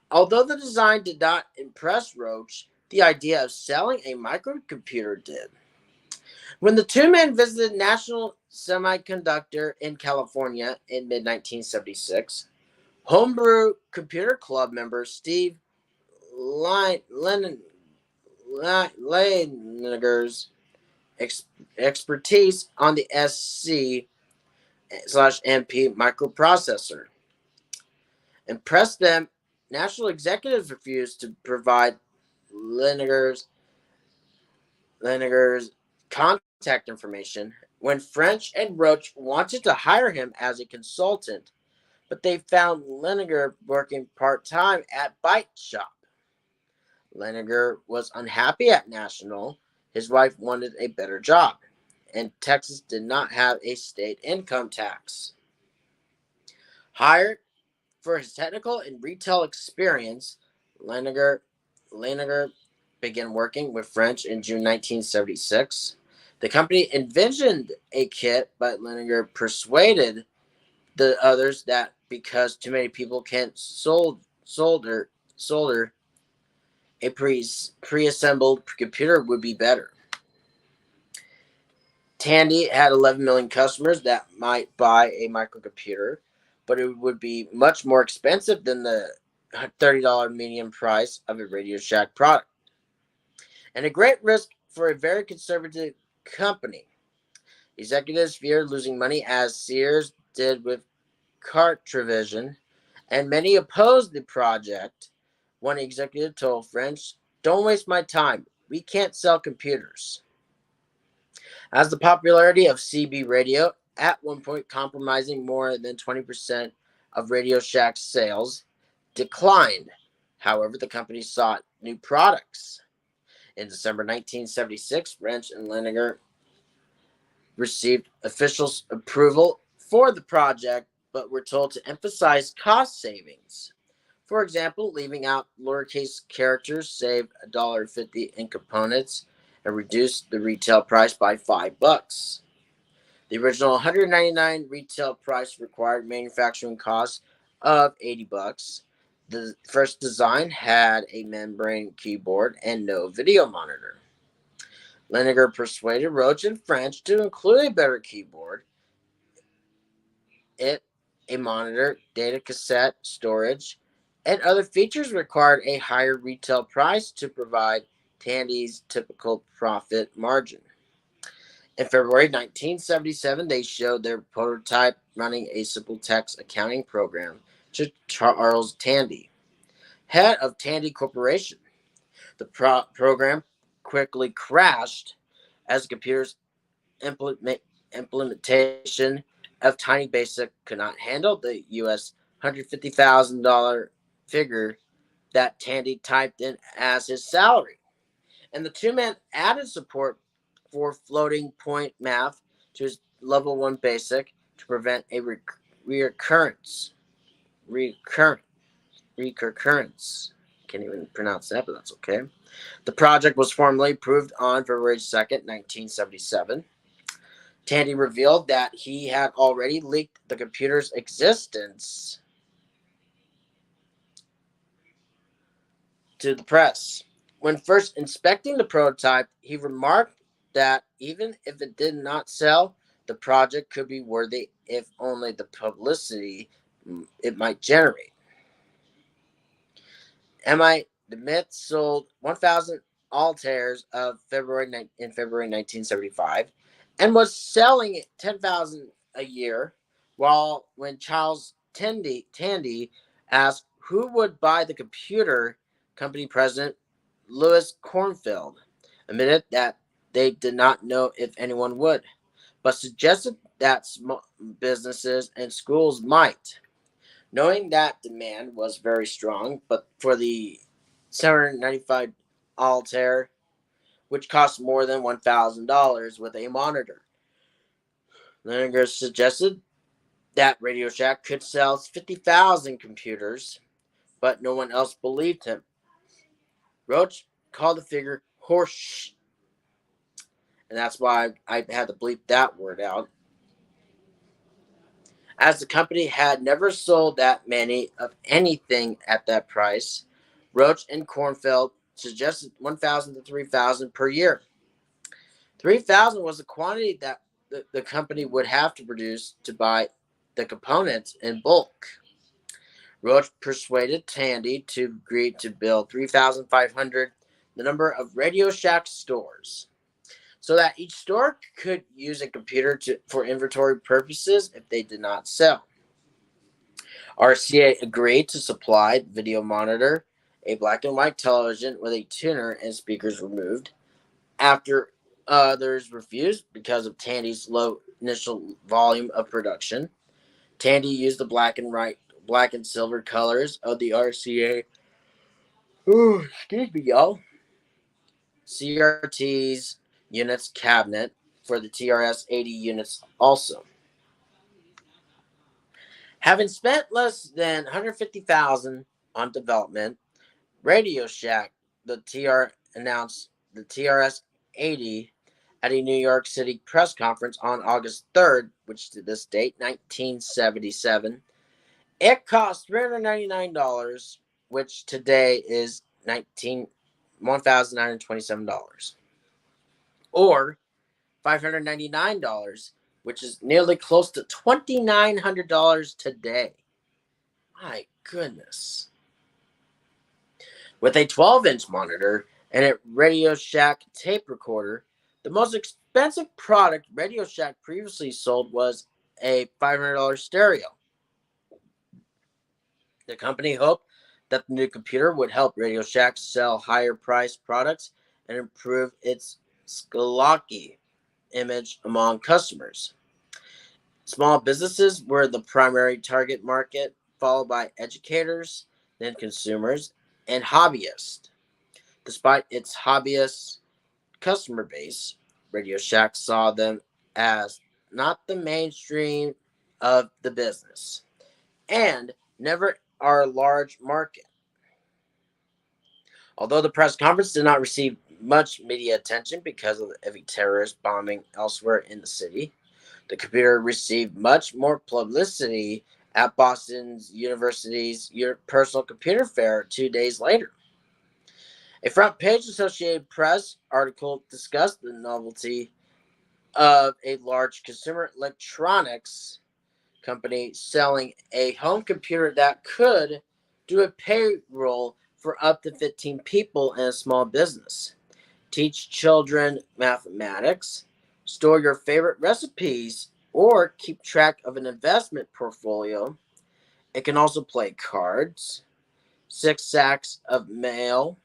Although the design did not impress Roach, the idea of selling a microcomputer did. When the two men visited National Semiconductor in California in mid-1976, Homebrew Computer Club member Steve Leininger's expertise on the SC/MP microprocessor impressed them. National executives refused to provide Leininger's contact information when French and Roach wanted to hire him as a consultant, but they found Leininger working part-time at Byte Shop. Leininger was unhappy at National. His wife wanted a better job, and Texas did not have a state income tax. Hired for his technical and retail experience, Leininger began working with French in June 1976. The company envisioned a kit, but Leininger persuaded the others that because too many people can't solder a pre-assembled computer would be better. Tandy had 11 million customers that might buy a microcomputer, but it would be much more expensive than the $30 median price of a Radio Shack product. And a great risk for a very conservative company. Executives feared losing money as Sears did with Cartravision, and many opposed the project. One executive told French, "Don't waste my time. We can't sell computers." As the popularity of CB radio, at one point compromising more than 20% of Radio Shack's sales, declined. However, the company sought new products. In December 1976, French and Leininger received official approval for the project, but were told to emphasize cost savings. For example, leaving out lowercase characters saved $1.50 in components and reduced the retail price by $5. The original $199 retail price required manufacturing costs of $80. The first design had a membrane keyboard and no video monitor. Leininger persuaded Roach and French to include a better keyboard, a monitor, data cassette, storage, and other features required a higher retail price to provide Tandy's typical profit margin. In February 1977, they showed their prototype running a simple text accounting program to Charles Tandy, head of Tandy Corporation. The program quickly crashed as the computer's implementation of Tiny Basic could not handle the U.S. $150,000 figure that Tandy typed in as his salary. And the two men added support for floating point math to his level 1 basic to prevent a recurrence. Can't even pronounce that, but that's okay. The project was formally approved on February 2nd, 1977. Tandy revealed that he had already leaked the computer's existence to the press. When first inspecting the prototype, he remarked that even if it did not sell, the project could be worthy if only the publicity it might generate. M.I. DeMint sold 1,000 Altairs in February 1975 and was selling 10,000 a year, when Charles Tandy asked who would buy the computer, company president Louis Kornfeld admitted that they did not know if anyone would, but suggested that small businesses and schools might. Knowing that demand was very strong, but for the $795 Altair, which cost more than $1,000 with a monitor, Leininger suggested that Radio Shack could sell 50,000 computers, but no one else believed him. Roach called the figure horse, and that's why I had to bleep that word out. As the company had never sold that many of anything at that price, Roach and Kornfeld suggested 1,000 to 3,000 per year. 3,000 was the quantity that the company would have to produce to buy the components in bulk. Roach persuaded Tandy to agree to build 3,500, the number of Radio Shack stores, so that each store could use a computer for inventory purposes if they did not sell. RCA agreed to supply the video monitor, a black and white television with a tuner and speakers removed. After others refused because of Tandy's low initial volume of production, Tandy used the black and silver colors of the RCA. Excuse me, y'all. CRT's units cabinet for the TRS-80 units also. Having spent less than $150,000 on development, Radio Shack, the announced the TRS-80 at a New York City press conference on August 3rd, which to this date, 1977. It cost $399, which today is $1,927, or $599, which is nearly close to $2,900 today. My goodness. With a 12-inch monitor and a Radio Shack tape recorder, the most expensive product Radio Shack previously sold was a $500 stereo. The company hoped that the new computer would help Radio Shack sell higher-priced products and improve its schlocky image among customers. Small businesses were the primary target market, followed by educators, then consumers, and hobbyists. Despite its hobbyist customer base, Radio Shack saw them as not the mainstream of the business and never our large market. Although the press conference did not receive much media attention because of a terrorist bombing elsewhere in the city, the computer received much more publicity at Boston's University's Personal Computer Fair 2 days later. A front-page Associated Press article discussed the novelty of a large consumer electronics company selling a home computer that could do a payroll for up to 15 people in a small business, teach children mathematics, store your favorite recipes, or keep track of an investment portfolio. It can also play cards. 6 sacks of mail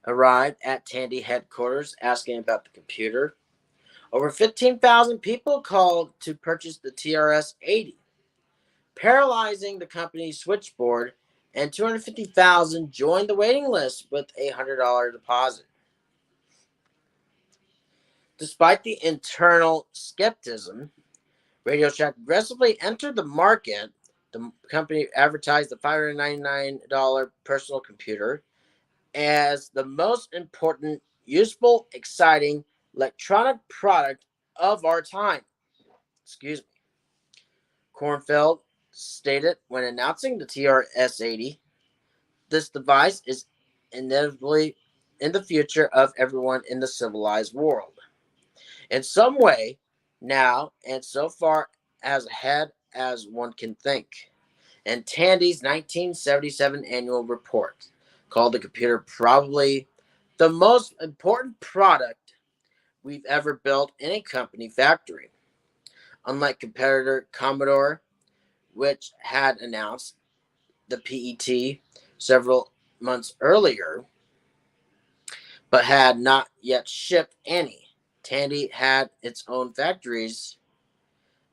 arrived at Tandy headquarters asking about the computer. Over 15,000 people called to purchase the TRS-80, paralyzing the company's switchboard, and 250,000 joined the waiting list with a $100 deposit. Despite the internal skepticism, Radio Shack aggressively entered the market. The company advertised the $599 personal computer as the most important, useful, exciting electronic product of our time. Excuse me. Kornfeld stated when announcing the TRS-80, this device is inevitably in the future of everyone in the civilized world. In some way, now and so far as ahead as one can think. And Tandy's 1977 annual report called the computer probably the most important product we've ever built in a company factory. Unlike competitor Commodore, which had announced the PET several months earlier, but had not yet shipped any, Tandy had its own factories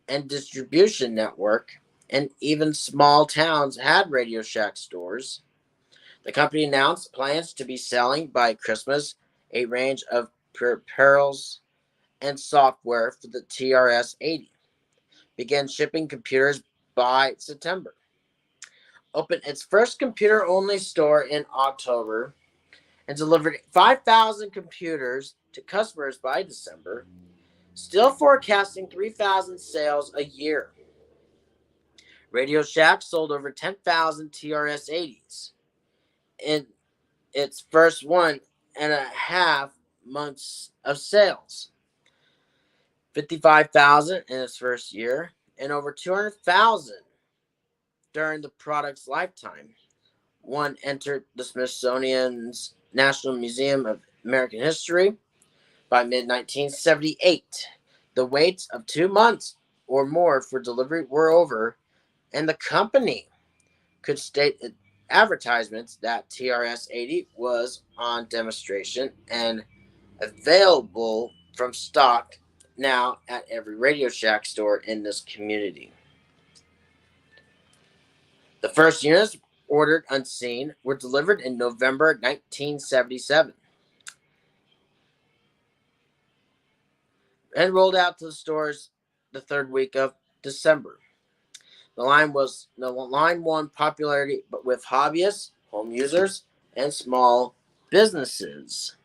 and distribution network, and even small towns had Radio Shack stores. The company announced plans to be selling by Christmas a range of peripherals and software for the TRS-80. Began shipping computers by September. Opened its first computer-only store in October and delivered 5,000 computers to customers by December, still forecasting 3,000 sales a year. Radio Shack sold over 10,000 TRS-80s in its first 1.5 months of sales, 55,000 in its first year, and over 200,000 during the product's lifetime. One entered the Smithsonian's National Museum of American History by mid-1978. The waits of 2 months or more for delivery were over, and the company could state in advertisements that TRS-80 was on demonstration and available from stock now at every Radio Shack store in this community. The first units ordered unseen were delivered in November 1977 and rolled out to the stores the third week of December. The line won popularity but with hobbyists, home users, and small businesses.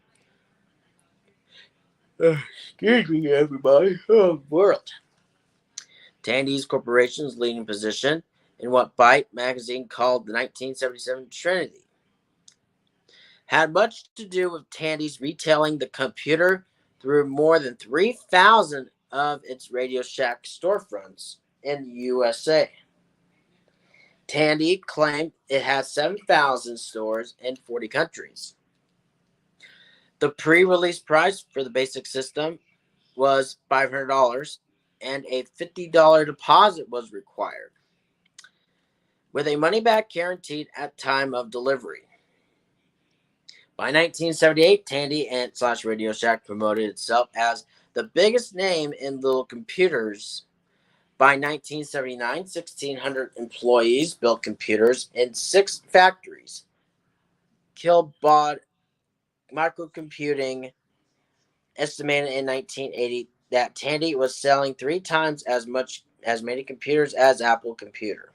Excuse me, everybody. Oh, world. Tandy's Corporation's leading position in what Byte magazine called the 1977 Trinity had much to do with Tandy's retailing the computer through more than 3,000 of its Radio Shack storefronts in the USA. Tandy claimed it had 7,000 stores in 40 countries. The pre-release price for the basic system was $500, and a $50 deposit was required, with a money-back guaranteed at time of delivery. By 1978, Tandy and Radio Shack promoted itself as the biggest name in little computers. By 1979, 1,600 employees built computers in 6 factories. Kilbod Microcomputing estimated in 1980 that Tandy was selling 3 times as many computers as Apple Computer,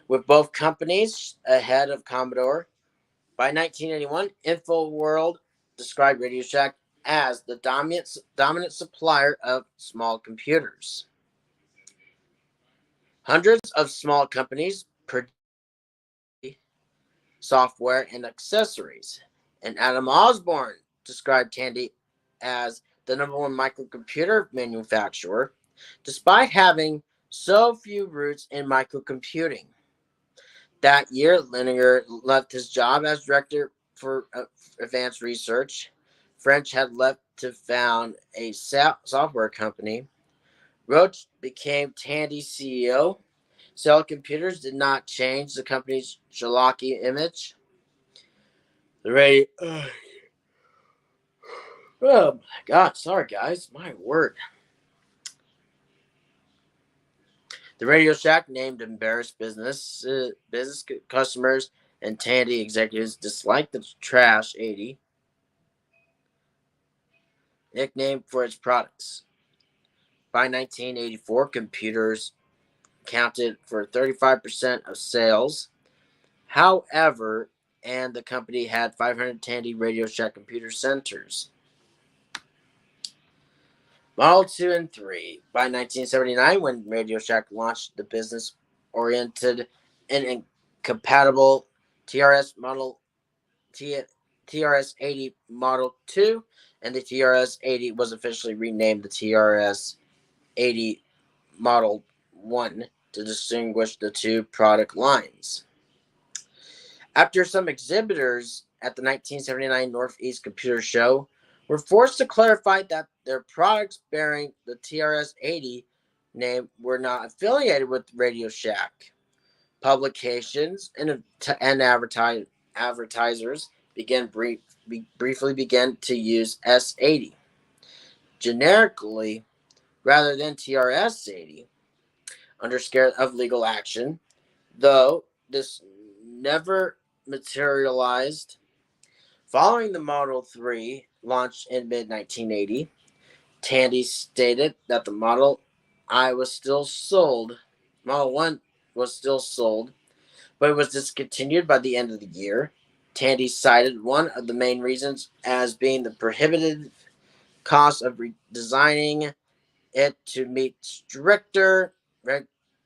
with both companies ahead of Commodore. By 1981, InfoWorld described Radio Shack as the dominant supplier of small computers. Hundreds of small companies produce software and accessories, and Adam Osborne described Tandy as the #1 microcomputer manufacturer, despite having so few roots in microcomputing. That year, Linear left his job as director for advanced research. French had left to found a software company. Roach became Tandy's CEO. Cell Computers did not change the company's jalopy image. The radio. Oh my God! Sorry, guys. My word. The Radio Shack named embarrassed business customers and Tandy executives disliked the Trash 80 nickname for its products. By 1984, computers accounted for 35% of sales. However, and the company had 500 Tandy Radio Shack computer centers. Model 2 and 3. By 1979, when Radio Shack launched the business-oriented and incompatible TRS Model TRS-80 Model 2, and the TRS-80 was officially renamed the TRS-80 Model 1 to distinguish the two product lines. After some exhibitors at the 1979 Northeast Computer Show were forced to clarify that their products bearing the TRS-80 name were not affiliated with Radio Shack, publications and advertisers briefly began to use S80 generically rather than TRS-80 under scare of legal action, though this never materialized. Following the Model 3 launch in mid-1980, Tandy stated that the Model 1 was still sold, but it was discontinued by the end of the year. Tandy cited one of the main reasons as being the prohibitive cost of redesigning it to meet stricter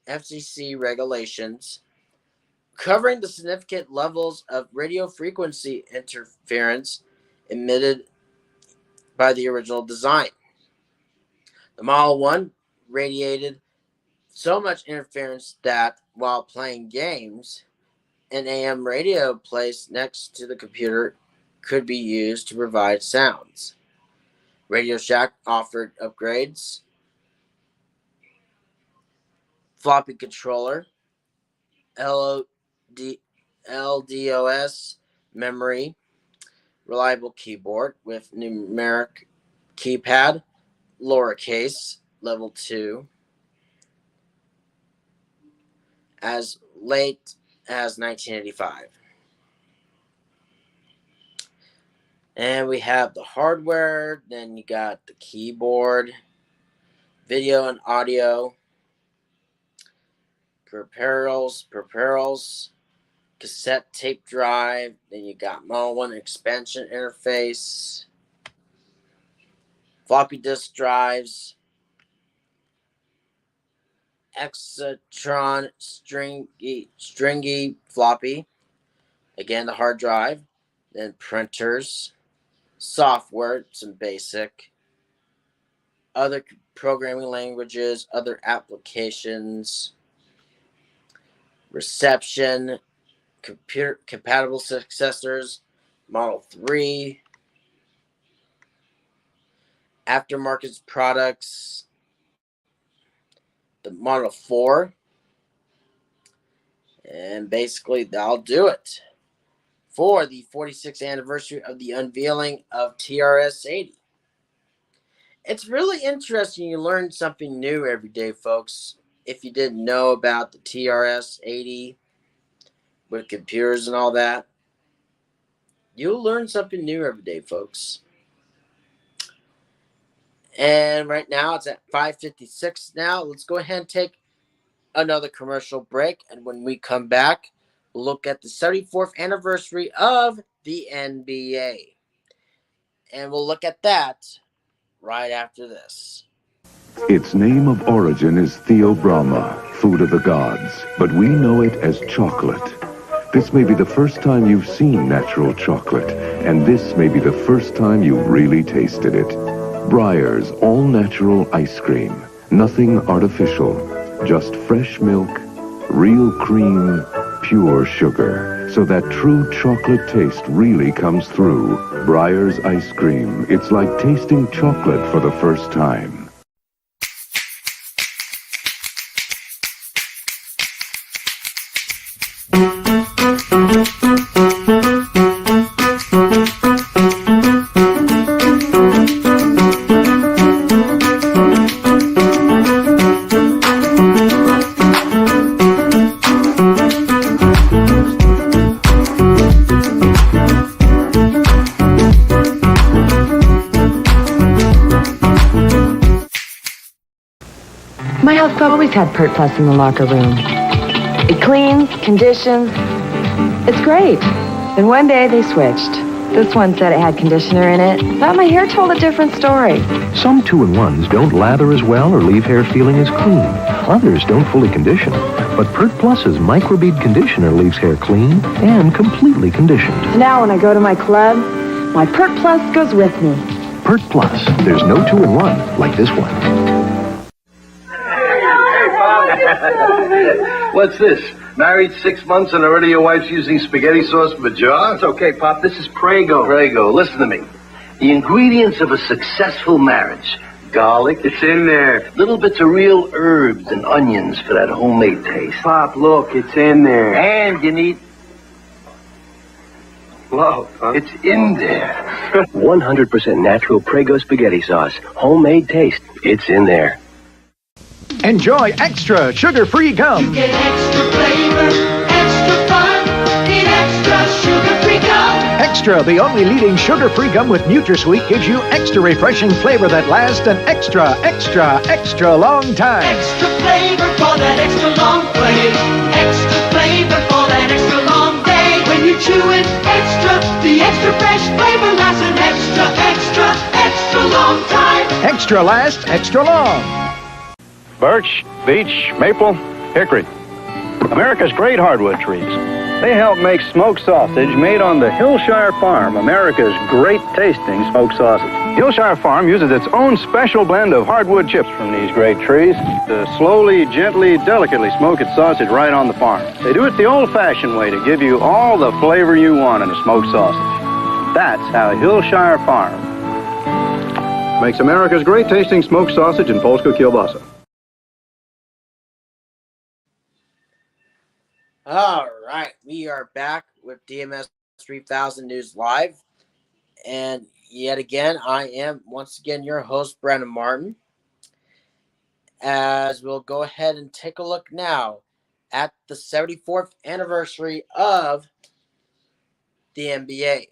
FCC regulations, covering the significant levels of radio frequency interference emitted by the original design. The Model 1 radiated so much interference that while playing games, an AM radio placed next to the computer could be used to provide sounds. Radio Shack offered upgrades, floppy controller, LDOS memory, reliable keyboard with numeric keypad, lowercase, level 2, as late as 1985. And we have the hardware, then you got the keyboard, video and audio, peripherals, cassette tape drive. Then you got Model 1 expansion interface, floppy disk drives, Exatron stringy floppy, again the hard drive, then printers, software, some basic, other programming languages, other applications, reception, computer compatible successors, Model 3, aftermarket products, the Model 4, and basically that'll do it for the 46th anniversary of the unveiling of TRS-80. It's really interesting. You learn something new every day, folks. If you didn't know about the TRS-80 with computers and all that, you'll learn something new every day, folks. And right now it's at 5:56 now. Let's go ahead and take another commercial break. And when we come back, we'll look at the 74th anniversary of the NBA. And we'll look at that right after this. Its name of origin is Theobrahma, food of the gods, but we know it as chocolate. This may be the first time you've seen natural chocolate, and this may be the first time you've really tasted it. Breyers all-natural ice cream. Nothing artificial. Just fresh milk, real cream, pure sugar. So that true chocolate taste really comes through. Breyers ice cream. It's like tasting chocolate for the first time. My health club always had Pert Plus in the locker room. It cleans, conditions. It's great. Then one day they switched. This one said it had conditioner in it, but my hair told a different story. Some 2-in-1s don't lather as well or leave hair feeling as clean. Others don't fully condition. But Pert Plus's microbead conditioner leaves hair clean and completely conditioned. So now when I go to my club, my Pert Plus goes with me. Pert Plus. There's no 2-in-1 like this one. What's this? Married 6 months and already your wife's using spaghetti sauce for jaw? It's okay, Pop. This is Prego. Prego. Listen to me. The ingredients of a successful marriage. Garlic. It's in there. Little bits of real herbs and onions for that homemade taste. Pop, look. It's in there. And you need... Whoa, huh? It's in there. 100% natural Prego spaghetti sauce. Homemade taste. It's in there. Enjoy extra sugar-free gum. You get extra flavor, extra fun, in extra sugar-free gum. Extra, the only leading sugar-free gum with NutraSweet, gives you extra refreshing flavor that lasts an extra long time. Extra flavor for that extra long play. Extra flavor for that extra long day. When you chew it extra, the extra fresh flavor lasts an extra long time. Extra lasts extra long. Birch, beech, maple, hickory. America's great hardwood trees. They help make smoked sausage made on the Hillshire Farm, America's great tasting smoked sausage. Hillshire Farm uses its own special blend of hardwood chips from these great trees to slowly, gently, delicately smoke its sausage right on the farm. They do it the old-fashioned way to give you all the flavor you want in a smoked sausage. That's how Hillshire Farm makes America's great tasting smoked sausage in Polska kielbasa. All right, we are back with DMS 3000 News Live. And yet again, I am once again your host, Brandon Martin. As we'll go ahead and take a look now at the 74th anniversary of the NBA.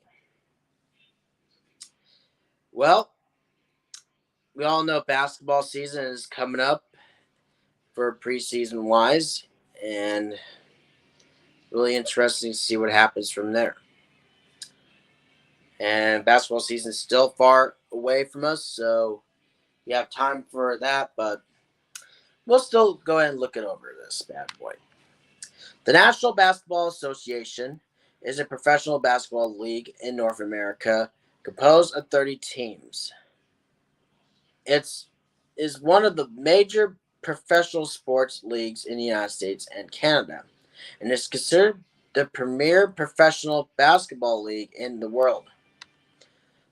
Well, we all know basketball season is coming up for preseason wise, and really interesting to see what happens from there. And basketball season is still far away from us, so we have time for that, but we'll still go ahead and look it over this bad boy. The National Basketball Association is a professional basketball league in North America composed of 30 teams. It is one of the major professional sports leagues in the United States and Canada, and is considered the premier professional basketball league in the world.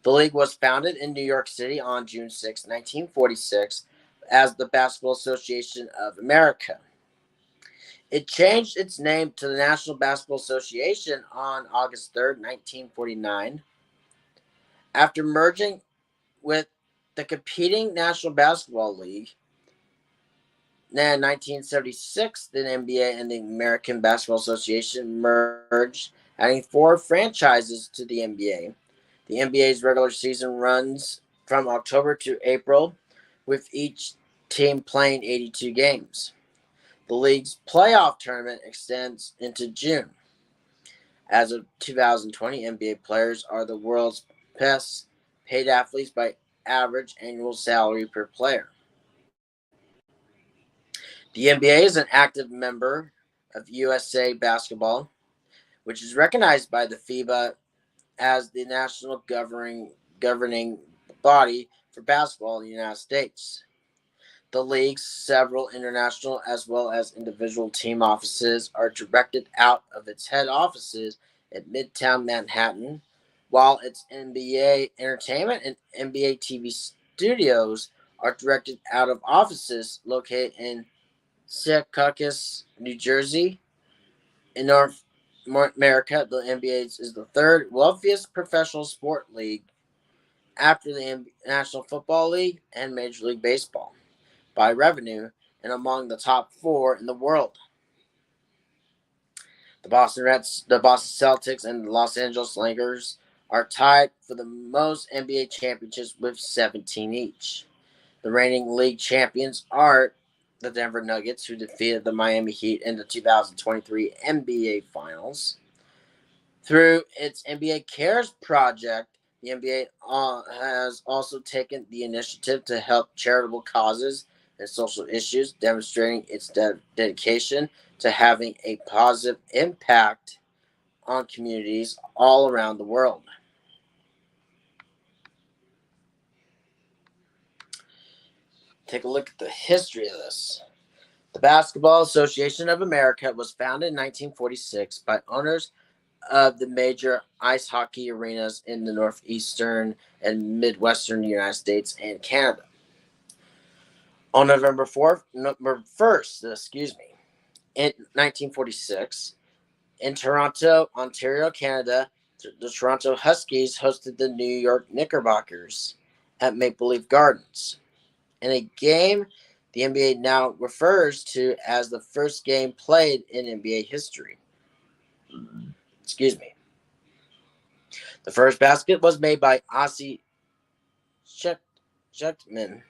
The league was founded in New York City on June 6, 1946, as the Basketball Association of America. It changed its name to the National Basketball Association on August 3, 1949, after merging with the competing National Basketball League. Then in 1976, the NBA and the American Basketball Association merged, adding 4 franchises to the NBA. The NBA's regular season runs from October to April, with each team playing 82 games. The league's playoff tournament extends into June. As of 2020, NBA players are the world's best paid athletes by average annual salary per player. The NBA is an active member of USA Basketball, which is recognized by the FIBA as the national governing body for basketball in the United States. The league's several international as well as individual team offices are directed out of its head offices at Midtown Manhattan, while its NBA Entertainment and NBA TV studios are directed out of offices located in Secaucus, New Jersey. In North America, the NBA is the third wealthiest professional sport league after the National Football League and Major League Baseball by revenue, and among the top 4 in the world. The Boston Reds, the Boston Celtics, and the Los Angeles Lakers are tied for the most NBA championships with 17 each. The reigning league champions are the Denver Nuggets, who defeated the Miami Heat in the 2023 NBA Finals. Through its NBA Cares project, the NBA has also taken the initiative to help charitable causes and social issues, demonstrating its dedication to having a positive impact on communities all around the world. Take a look at the history of this. The Basketball Association of America was founded in 1946 by owners of the major ice hockey arenas in the northeastern and midwestern United States and Canada. On November 1st, in 1946, in Toronto, Ontario, Canada, the Toronto Huskies hosted the New York Knickerbockers at Maple Leaf Gardens. In a game the NBA now refers to as the first game played in NBA history. The first basket was made by Ossie Schuchtman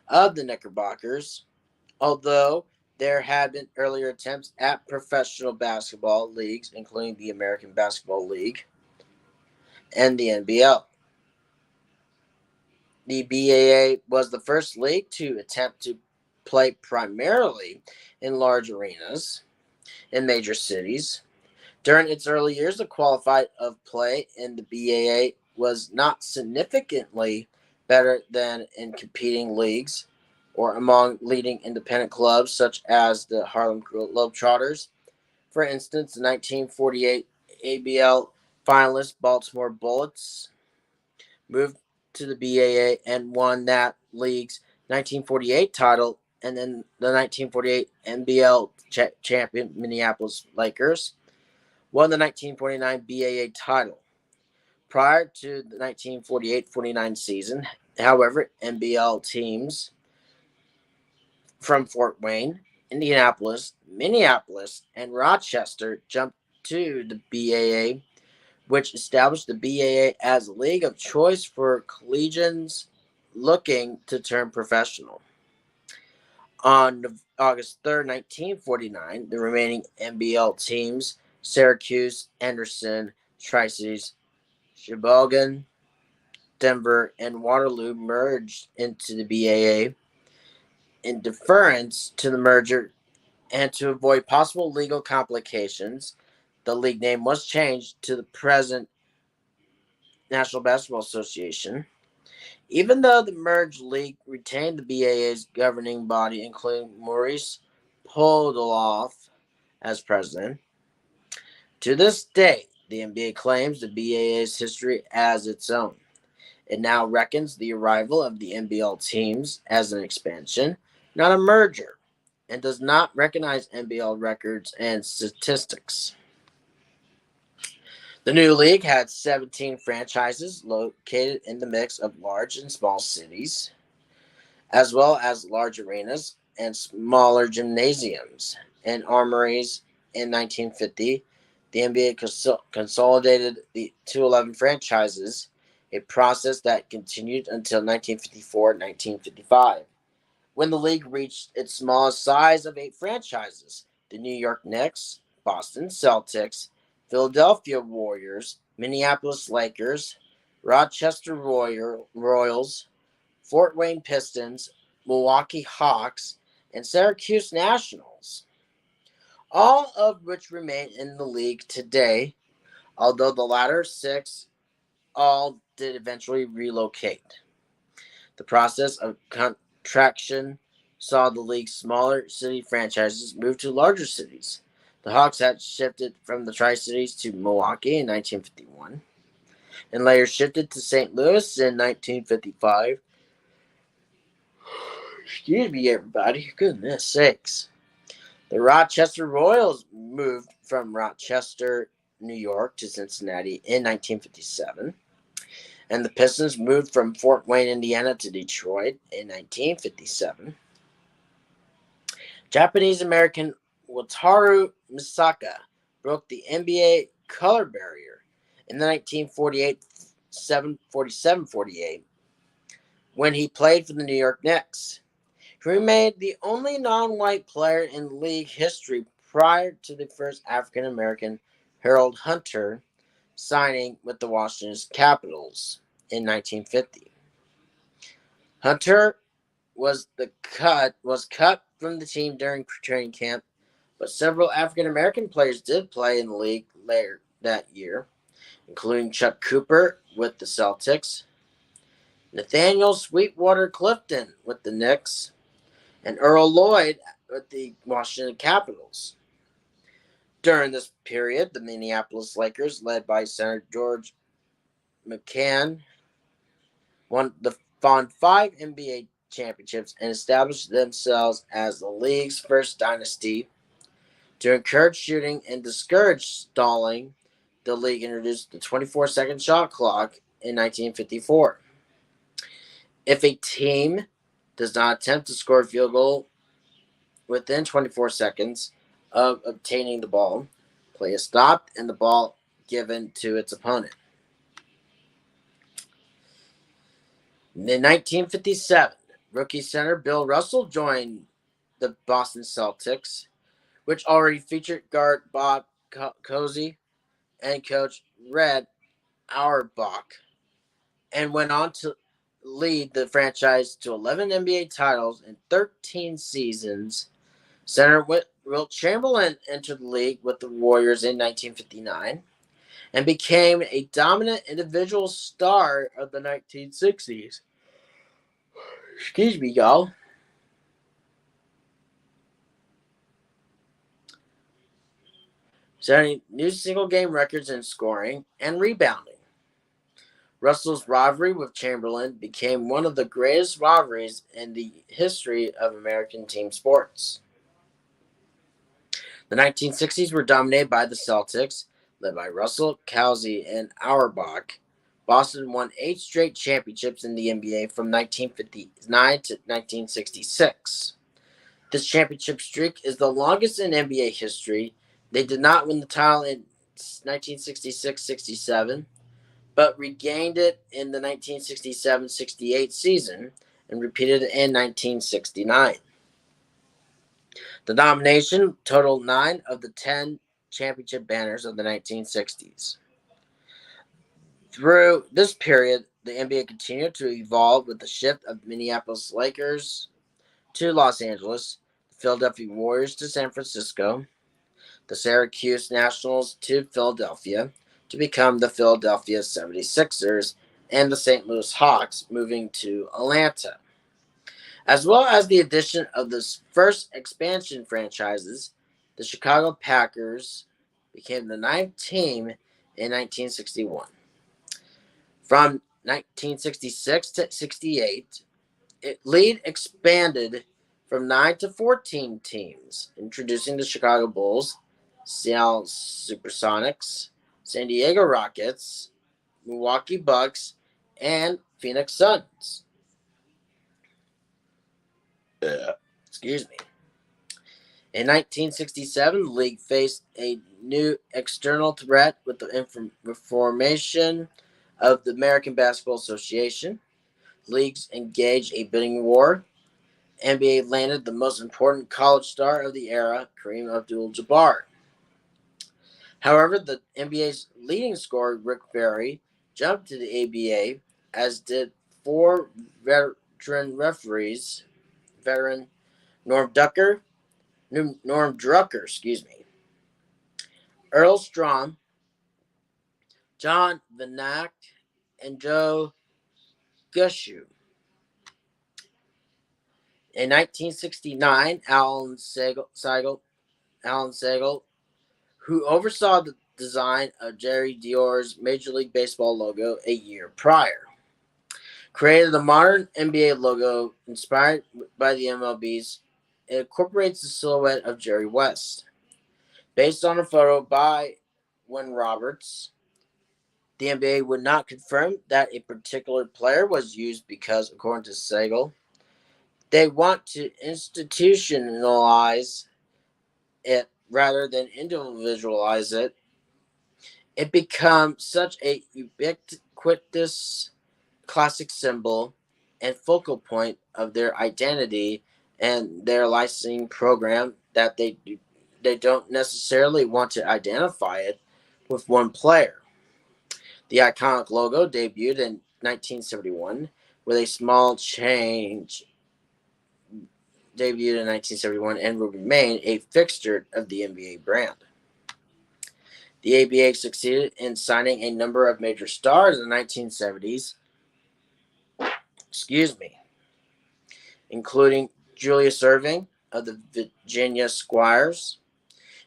of the Knickerbockers, although there had been earlier attempts at professional basketball leagues, including the American Basketball League and the NBL. The BAA was the first league to attempt to play primarily in large arenas in major cities. During its early years, the quality of play in the BAA was not significantly better than in competing leagues or among leading independent clubs such as the Harlem Globetrotters. For instance, the 1948 ABL finalist Baltimore Bullets moved to the BAA and won that league's 1948 title, and then the 1948 NBL champion Minneapolis Lakers won the 1949 BAA title. Prior to the 1948-49 season, however, NBL teams from Fort Wayne, Indianapolis, Minneapolis, and Rochester jumped to the BAA, which established the BAA as a league of choice for collegians looking to turn professional. On August 3rd, 1949, the remaining NBL teams, Syracuse, Anderson, Tri-Cities, Sheboygan, Denver, and Waterloo, merged into the BAA. In deference to the merger and to avoid possible legal complications, the league name was changed to the present National Basketball Association. Even though the merged league retained the BAA's governing body, including Maurice Podoloff as president, to this day, the NBA claims the BAA's history as its own. It now reckons the arrival of the NBL teams as an expansion, not a merger, and does not recognize NBL records and statistics. The new league had 17 franchises located in the mix of large and small cities, as well as large arenas and smaller gymnasiums and armories. In 1950, the NBA consolidated to 11 franchises, a process that continued until 1954-1955, when the league reached its smallest size of 8 franchises: the New York Knicks, Boston Celtics, Philadelphia Warriors, Minneapolis Lakers, Rochester Royals, Fort Wayne Pistons, Milwaukee Hawks, and Syracuse Nationals, all of which remain in the league today, although the latter 6 all did eventually relocate. The process of contraction saw the league's smaller city franchises move to larger cities. The Hawks had shifted from the Tri-Cities to Milwaukee in 1951, and later shifted to St. Louis in 1955. Excuse me, everybody. Goodness sakes. The Rochester Royals moved from Rochester, New York to Cincinnati in 1957, and the Pistons moved from Fort Wayne, Indiana to Detroit in 1957. Japanese-American Wataru Misaka broke the NBA color barrier in the 1947-48 when he played for the New York Knicks. He remained the only non-white player in league history prior to the first African-American, Harold Hunter, signing with the Washington Capitals in 1950. Hunter was cut from the team during training camp, but several African-American players did play in the league later that year, including Chuck Cooper with the Celtics, Nathaniel Sweetwater Clifton with the Knicks, and Earl Lloyd with the Washington Capitals. During this period, the Minneapolis Lakers, led by center George McCann, won 5 NBA championships and established themselves as the league's first dynasty. To encourage shooting and discourage stalling, the league introduced the 24-second shot clock in 1954. If a team does not attempt to score a field goal within 24 seconds of obtaining the ball, play is stopped and the ball given to its opponent. In 1957, rookie center Bill Russell joined the Boston Celtics, which already featured guard Bob Cousy and coach Red Auerbach, and went on to lead the franchise to 11 NBA titles in 13 seasons. Center Wilt Chamberlain entered the league with the Warriors in 1959 and became a dominant individual star of the 1960s. Excuse me, y'all. Setting new single-game records in scoring and rebounding. Russell's rivalry with Chamberlain became one of the greatest rivalries in the history of American team sports. The 1960s were dominated by the Celtics, led by Russell, Cousy, and Auerbach. Boston won 8 straight championships in the NBA from 1959 to 1966. This championship streak is the longest in NBA history. They did not win the title in 1966-67, but regained it in the 1967-68 season and repeated it in 1969. The nomination totaled 9 of the 10 championship banners of the 1960s. Through this period, the NBA continued to evolve with the shift of Minneapolis Lakers to Los Angeles, the Philadelphia Warriors to San Francisco, the Syracuse Nationals to Philadelphia to become the Philadelphia 76ers, and the St. Louis Hawks moving to Atlanta, as well as the addition of the first expansion franchises. The Chicago Packers became the 9th team in 1961. From 1966 to 68, league expanded from 9 to 14 teams, introducing the Chicago Bulls, Seattle Supersonics, San Diego Rockets, Milwaukee Bucks, and Phoenix Suns. Excuse me. In 1967, the league faced a new external threat with the formation of the American Basketball Association. Leagues engaged a bidding war. NBA landed the most important college star of the era, Kareem Abdul-Jabbar. However, the NBA's leading scorer, Rick Barry, jumped to the ABA, as did 4 veteran referees, Norm Drucker, Earl Strom, John Vanak, and Joe Gushu. In 1969, Alan Segal, who oversaw the design of Jerry Dior's Major League Baseball logo a year prior, created the modern NBA logo inspired by the MLB's. It incorporates the silhouette of Jerry West. Based on a photo by Wynn Roberts, the NBA would not confirm that a particular player was used because, according to Segal, they want to institutionalize it rather than individualize it. It becomes such a ubiquitous classic symbol and focal point of their identity and their licensing program that they don't necessarily want to identify it with one player. The iconic logo debuted in 1971 with a small change. Debuted in 1971 and will remain a fixture of the NBA brand. The ABA succeeded in signing a number of major stars in the 1970s. Including Julius Erving of the Virginia Squires,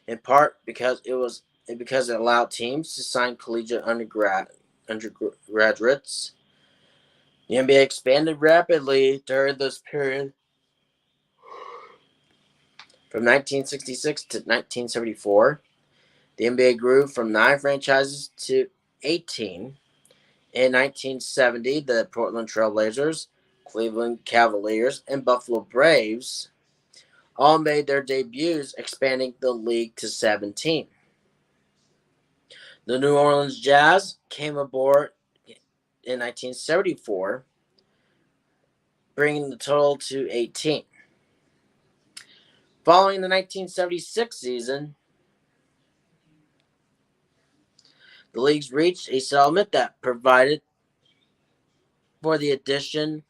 in part because it allowed teams to sign collegiate undergraduates. The NBA expanded rapidly during this period. From 1966 to 1974, the NBA grew from 9 franchises to 18. In 1970, the Portland Trail Blazers, Cleveland Cavaliers, and Buffalo Braves all made their debuts, expanding the league to 17. The New Orleans Jazz came aboard in 1974, bringing the total to 18. Following the 1976 season, the leagues reached a settlement that provided for the addition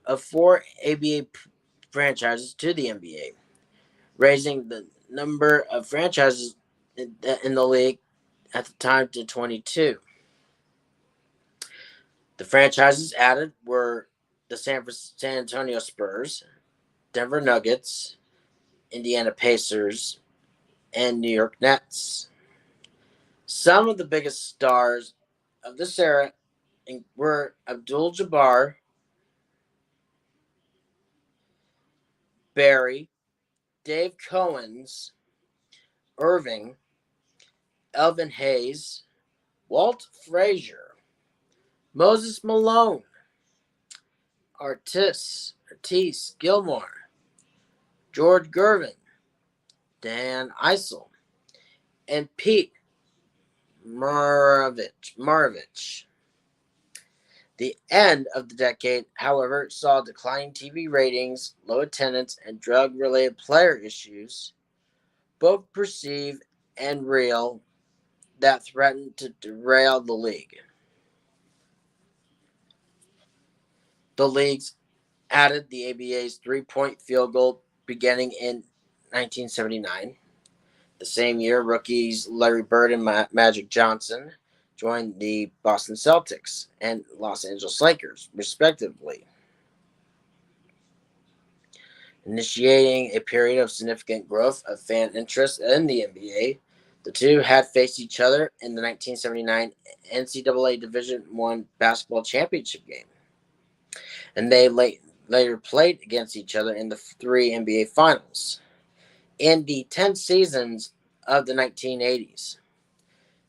of 4 ABA franchises to the NBA, raising the number of franchises in the league at the time to 22. The franchises added were the San Antonio Spurs, Denver Nuggets, Indiana Pacers, and New York Nets. Some of the biggest stars of this era were Abdul-Jabbar, Barry, Dave Cowens, Irving, Elvin Hayes, Walt Frazier, Moses Malone, Artis Gilmore, George Gervin, Dan Issel, and Pete Maravich. The end of the decade, however, saw declining TV ratings, low attendance, and drug-related player issues, both perceived and real, that threatened to derail the league. The leagues added the ABA's three-point field goal beginning in 1979. The same year, rookies Larry Bird and Magic Johnson joined the Boston Celtics and Los Angeles Lakers, respectively, initiating a period of significant growth of fan interest in the NBA. The two had faced each other in the 1979 NCAA Division I basketball championship game, and they later played against each other in the 3 NBA Finals. In the 10 seasons of the 1980s,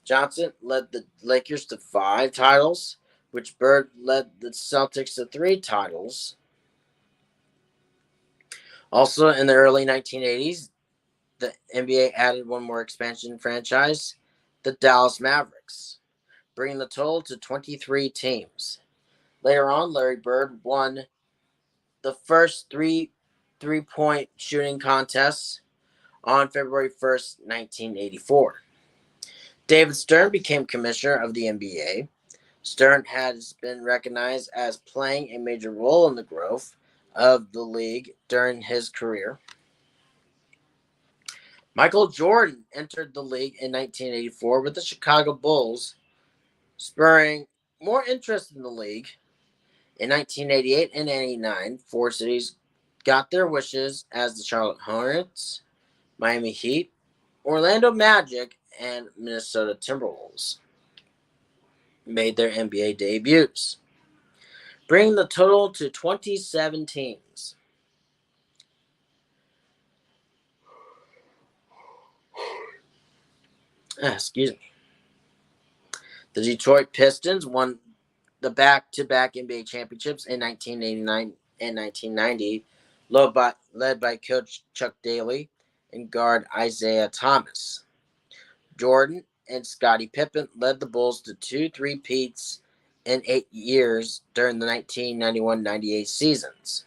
Johnson led the Lakers to 5 titles, which Bird led the Celtics to 3 titles. Also, in the early 1980s, the NBA added one more expansion franchise, the Dallas Mavericks, bringing the total to 23 teams. Later on, Larry Bird won the first three-point shooting contests on February 1st, 1984. David Stern became commissioner of the NBA. Stern has been recognized as playing a major role in the growth of the league during his career. Michael Jordan entered the league in 1984 with the Chicago Bulls, spurring more interest in the league. In 1988 and 89, 4 cities got their wishes as the Charlotte Hornets, Miami Heat, Orlando Magic, and Minnesota Timberwolves made their NBA debuts, bringing the total to 27 teams. Excuse me. The Detroit Pistons won the back-to-back NBA championships in 1989 and 1990, led by Coach Chuck Daly and guard Isaiah Thomas. Jordan and Scottie Pippen led the Bulls to 2 three-peats in 8 years during the 1991-98 seasons.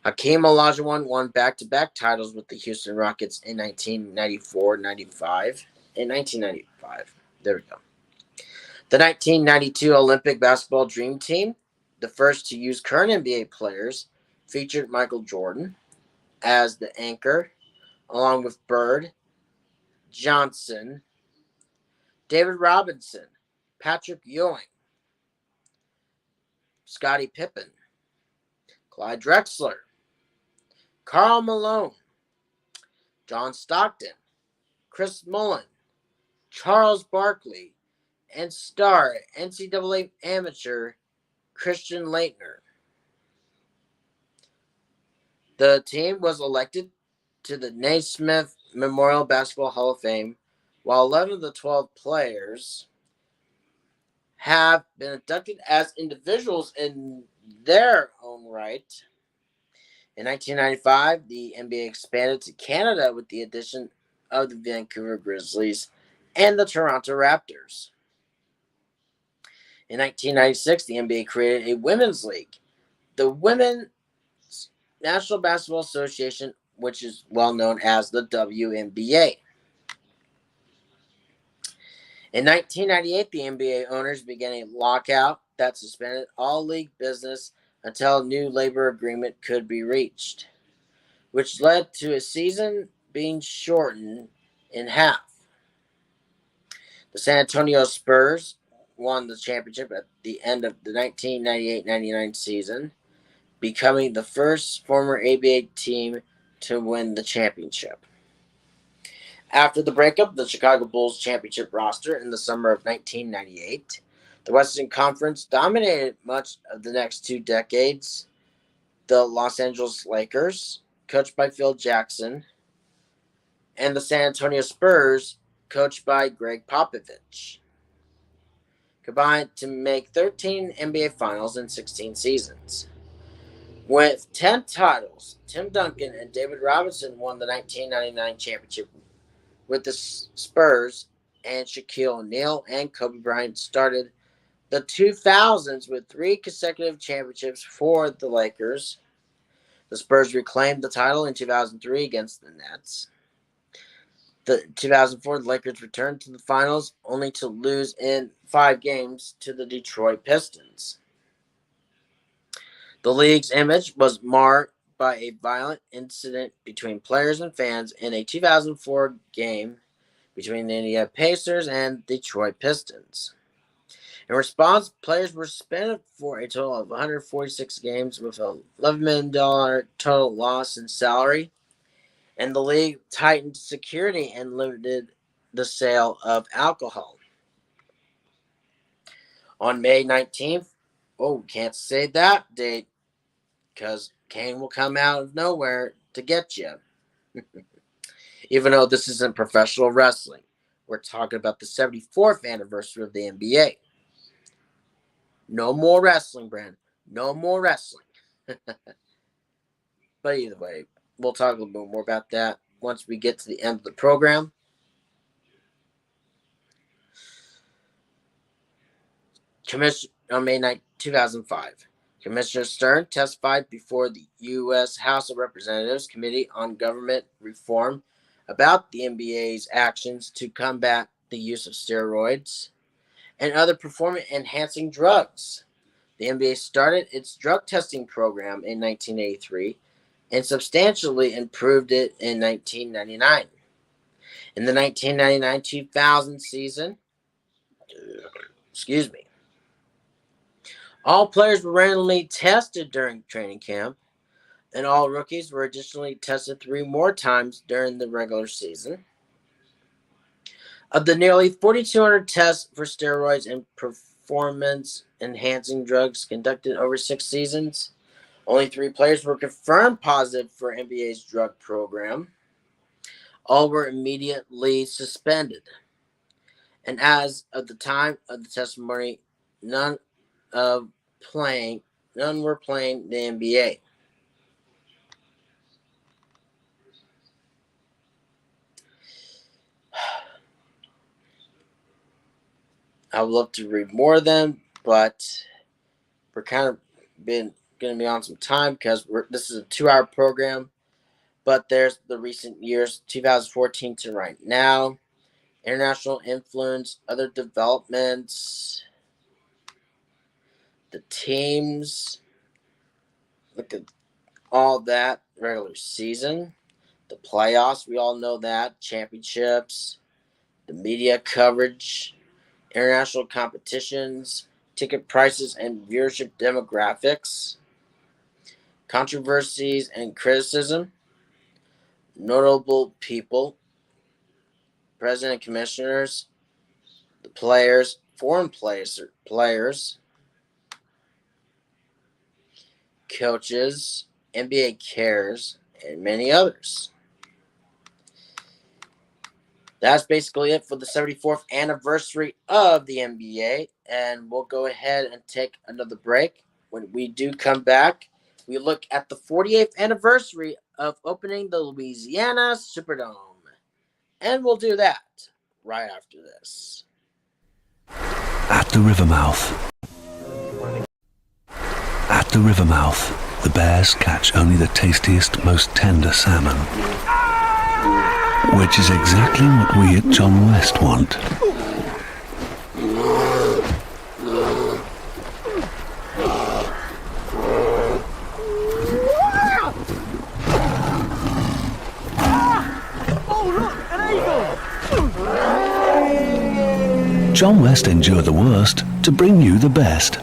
Hakeem Olajuwon won back-to-back titles with the Houston Rockets in 1994-95 and 1995. There we go. The 1992 Olympic basketball dream team, the first to use current NBA players, featured Michael Jordan as the anchor, along with Bird, Johnson, David Robinson, Patrick Ewing, Scottie Pippen, Clyde Drexler, Karl Malone, John Stockton, Chris Mullin, Charles Barkley, and star NCAA amateur Christian Laettner. The team was elected to the Naismith Memorial Basketball Hall of Fame, while 11 of the 12 players have been inducted as individuals in their own right. In 1995, the NBA expanded to Canada with the addition of the Vancouver Grizzlies and the Toronto Raptors. In 1996, the NBA created a women's league, the Women's National Basketball Association, which is well known as the WNBA. In 1998, the NBA owners began a lockout that suspended all league business until a new labor agreement could be reached, which led to a season being shortened in half. The San Antonio Spurs won the championship at the end of the 1998-99 season, becoming the first former ABA team to win the championship. After the breakup of the Chicago Bulls championship roster in the summer of 1998, the Western Conference dominated much of the next 2 decades. The Los Angeles Lakers, coached by Phil Jackson, and the San Antonio Spurs, coached by Greg Popovich, combined to make 13 NBA Finals in 16 seasons. With 10 titles, Tim Duncan and David Robinson won the 1999 championship with the Spurs, and Shaquille O'Neal and Kobe Bryant started the 2000s with 3 consecutive championships for the Lakers. The Spurs reclaimed the title in 2003 against the Nets. The 2004, the Lakers returned to the finals only to lose in 5 games to the Detroit Pistons. The league's image was marred by a violent incident between players and fans in a 2004 game between the Indiana Pacers and Detroit Pistons. In response, players were suspended for a total of 146 games with a $11 million total loss in salary, and the league tightened security and limited the sale of alcohol. On May 19th, can't say that date because Kane will come out of nowhere to get you. Even though this isn't professional wrestling, we're talking about the 74th anniversary of the NBA. No more wrestling, Brand. No more wrestling. But either way, we'll talk a little bit more about that once we get to the end of the program. On May 9, 2005, Commissioner Stern testified before the U.S. House of Representatives Committee on Government Reform about the NBA's actions to combat the use of steroids and other performance-enhancing drugs. The NBA started its drug testing program in 1983 and substantially improved it in 1999. In the 1999-2000 season, all players were randomly tested during training camp, and all rookies were additionally tested 3 more times during the regular season. Of the nearly 4,200 tests for steroids and performance-enhancing drugs conducted over 6 seasons, only 3 players were confirmed positive for NBA's drug program. All were immediately suspended. And as of the time of the testimony, none were playing the NBA. I would love to read more of them, but we're kind of going to be on some time because this is a 2-hour program. But there's the recent years, 2014 to right now, international influence, other developments, the teams, look at all that, regular season, the playoffs, we all know that, championships, the media coverage, international competitions, ticket prices and viewership demographics, controversies and criticism, notable people, president, commissioners, the players, foreign players, coaches, NBA cares, and many others. That's basically it for the 74th anniversary of the NBA, and we'll go ahead and take another break. When we do come back, we look at the 48th anniversary of opening the Louisiana Superdome, and we'll do that right after this. At the river mouth. At the river mouth, the bears catch only the tastiest, most tender salmon. Which is exactly what we at John West want. John West endured the worst to bring you the best.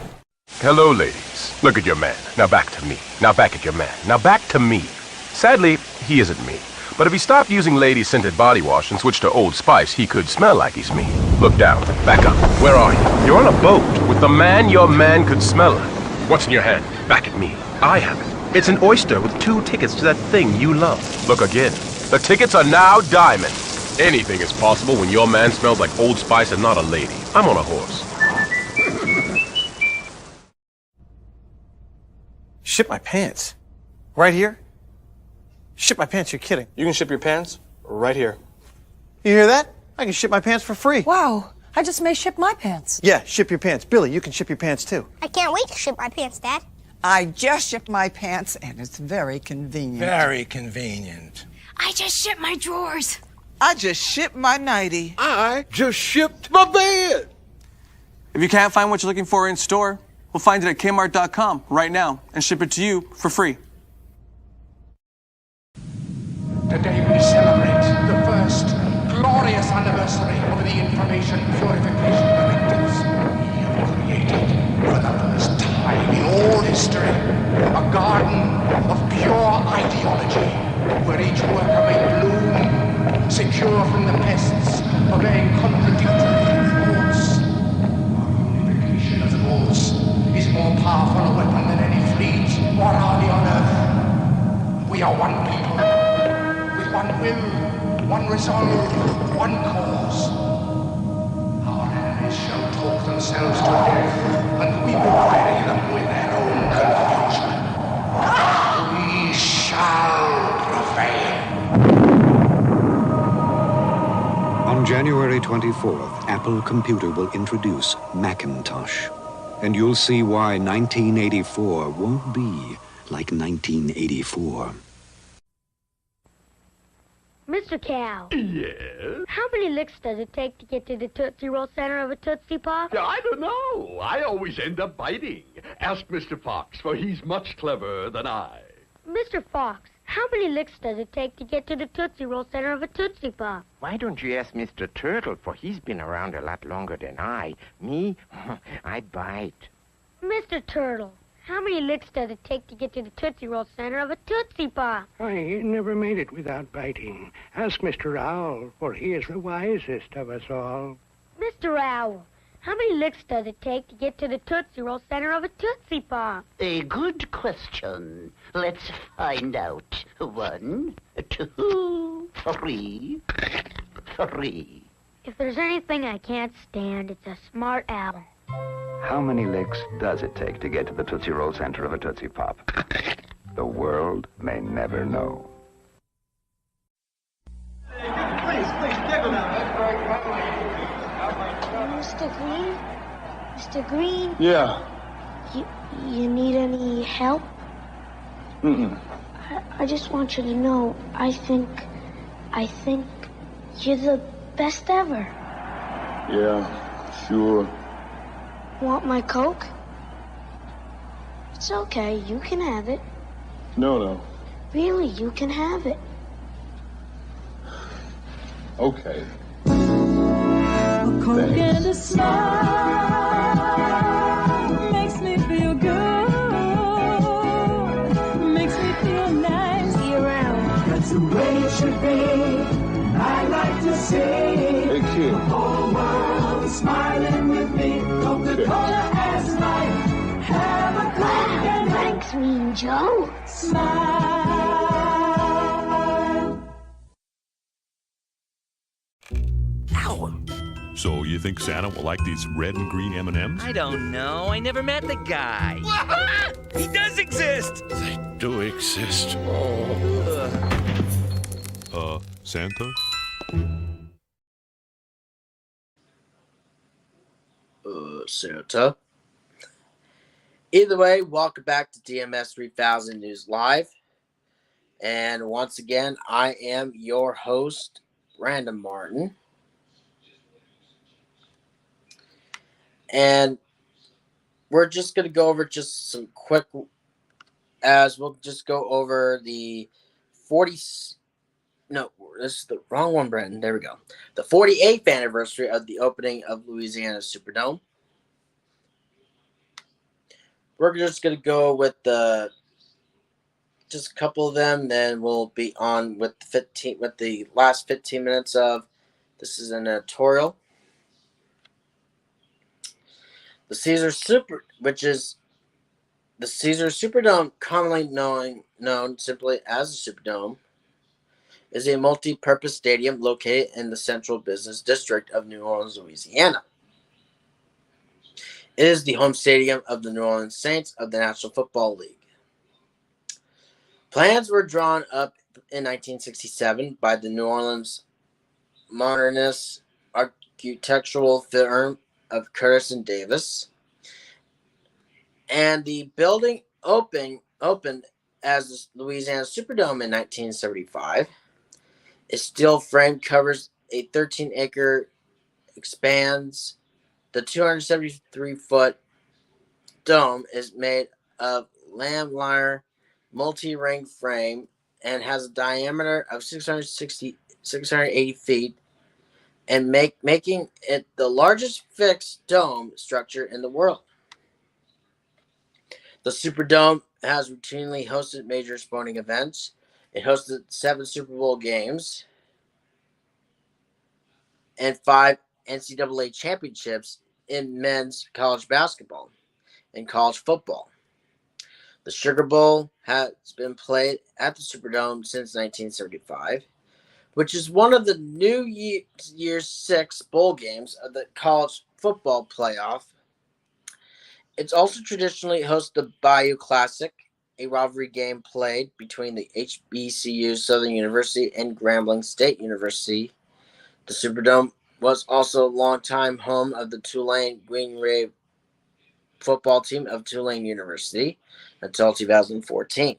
Hello, ladies. Look at your man. Now back to me. Now back at your man. Now back to me. Sadly, he isn't me. But if he stopped using lady-scented body wash and switched to Old Spice, he could smell like he's me. Look down. Back up. Where are you? You're on a boat with the man your man could smell like. What's in your hand? Back at me. I have it. It's an oyster with 2 tickets to that thing you love. Look again. The tickets are now diamond. Anything is possible when your man smells like Old Spice and not a lady. I'm on a horse. Ship my pants? Right here? Ship my pants, you're kidding. You can ship your pants right here. You hear that? I can ship my pants for free. Wow, I just may ship my pants. Yeah, ship your pants. Billy, you can ship your pants too. I can't wait to ship my pants, Dad. I just shipped my pants, and it's very convenient. Very convenient. I just shipped my drawers. I just shipped my nightie. I just shipped my bed. If you can't find what you're looking for in store, we'll find it at Kmart.com right now and ship it to you for free. Today we celebrate the first glorious anniversary of the Information Purification Directives. We have created, for the first time in all history, a garden of pure ideology, where each worker may bloom, secure from the pests of vain contradictory thoughts. Our unification of thoughts is more powerful a weapon than any fleet or army on earth. We are one people, with one will, one resolve, one cause. Our enemies shall talk themselves to death, and we will bury them with their own confusion. We shall prevail. On January 24th, Apple Computer will introduce Macintosh. And you'll see why 1984 won't be like 1984. Mr. Cow. Yes? How many licks does it take to get to the Tootsie Roll center of a Tootsie Pop? I don't know. I always end up biting. Ask Mr. Fox, for he's much cleverer than I. Mr. Fox, how many licks does it take to get to the Tootsie Roll center of a Tootsie Pop? Why don't you ask Mr. Turtle, for he's been around a lot longer than I. Me, I bite. Mr. Turtle, how many licks does it take to get to the Tootsie Roll center of a Tootsie Pop? I never made it without biting. Ask Mr. Owl, for he is the wisest of us all. Mr. Owl, how many licks does it take to get to the Tootsie Roll center of a Tootsie Pop? A good question. Let's find out. 1, 2, 3. If there's anything I can't stand, it's a smart owl. How many licks does it take to get to the Tootsie Roll center of a Tootsie Pop? The world may never know. Please, giggle now. Mr. Green? Mr. Green? Yeah. You need any help? Mm-mm. I just want you to know, I think you're the best ever. Yeah, sure. Want my Coke? It's okay, you can have it. No. Really, you can have it. Okay. A Coke and a smile makes me feel good, makes me feel nice. Be around. That's the way it should be. I like to see Hey, kid. the whole world smiling with me. Coca-Cola as life. Have a Coke and Thanks, Mean Joe. smile. So you think Santa will like these red and green M&Ms? I don't know. I never met the guy. He does exist! They do exist. Santa? Santa. Either way, welcome back to DMS 3000 News Live. And once again, I am your host, Brandon Martin. And we're just going to go over just some quick, as we'll just go over the 40, no, this is the wrong one, Brandon. There we go. The 48th anniversary of the opening of Louisiana's Superdome. We're just going to go with just a couple of them, then we'll be on with the last 15 minutes of, this is an editorial. The Caesar Superdome, commonly known simply as the Superdome, is a multi-purpose stadium located in the Central Business District of New Orleans, Louisiana. It is the home stadium of the New Orleans Saints of the National Football League. Plans were drawn up in 1967 by the New Orleans modernist architectural firm of Curtis and Davis. And the building opened as the Louisiana Superdome in 1975. Its steel frame covers a 13-acre, expands. The 273-foot dome is made of lamellar multi-ring frame and has a diameter of 680 feet, and making it the largest fixed dome structure in the world. The Superdome has routinely hosted major sporting events. It hosted 7 Super Bowl games and 5 NCAA championships in men's college basketball and college football. The Sugar Bowl has been played at the Superdome since 1975, which is one of the New Year's 6 bowl games of the college football playoff. It's also traditionally hosted the Bayou Classic, a rivalry game played between the HBCU Southern University and Grambling State University. The Superdome was also a longtime home of the Tulane Green Wave football team of Tulane University until 2014,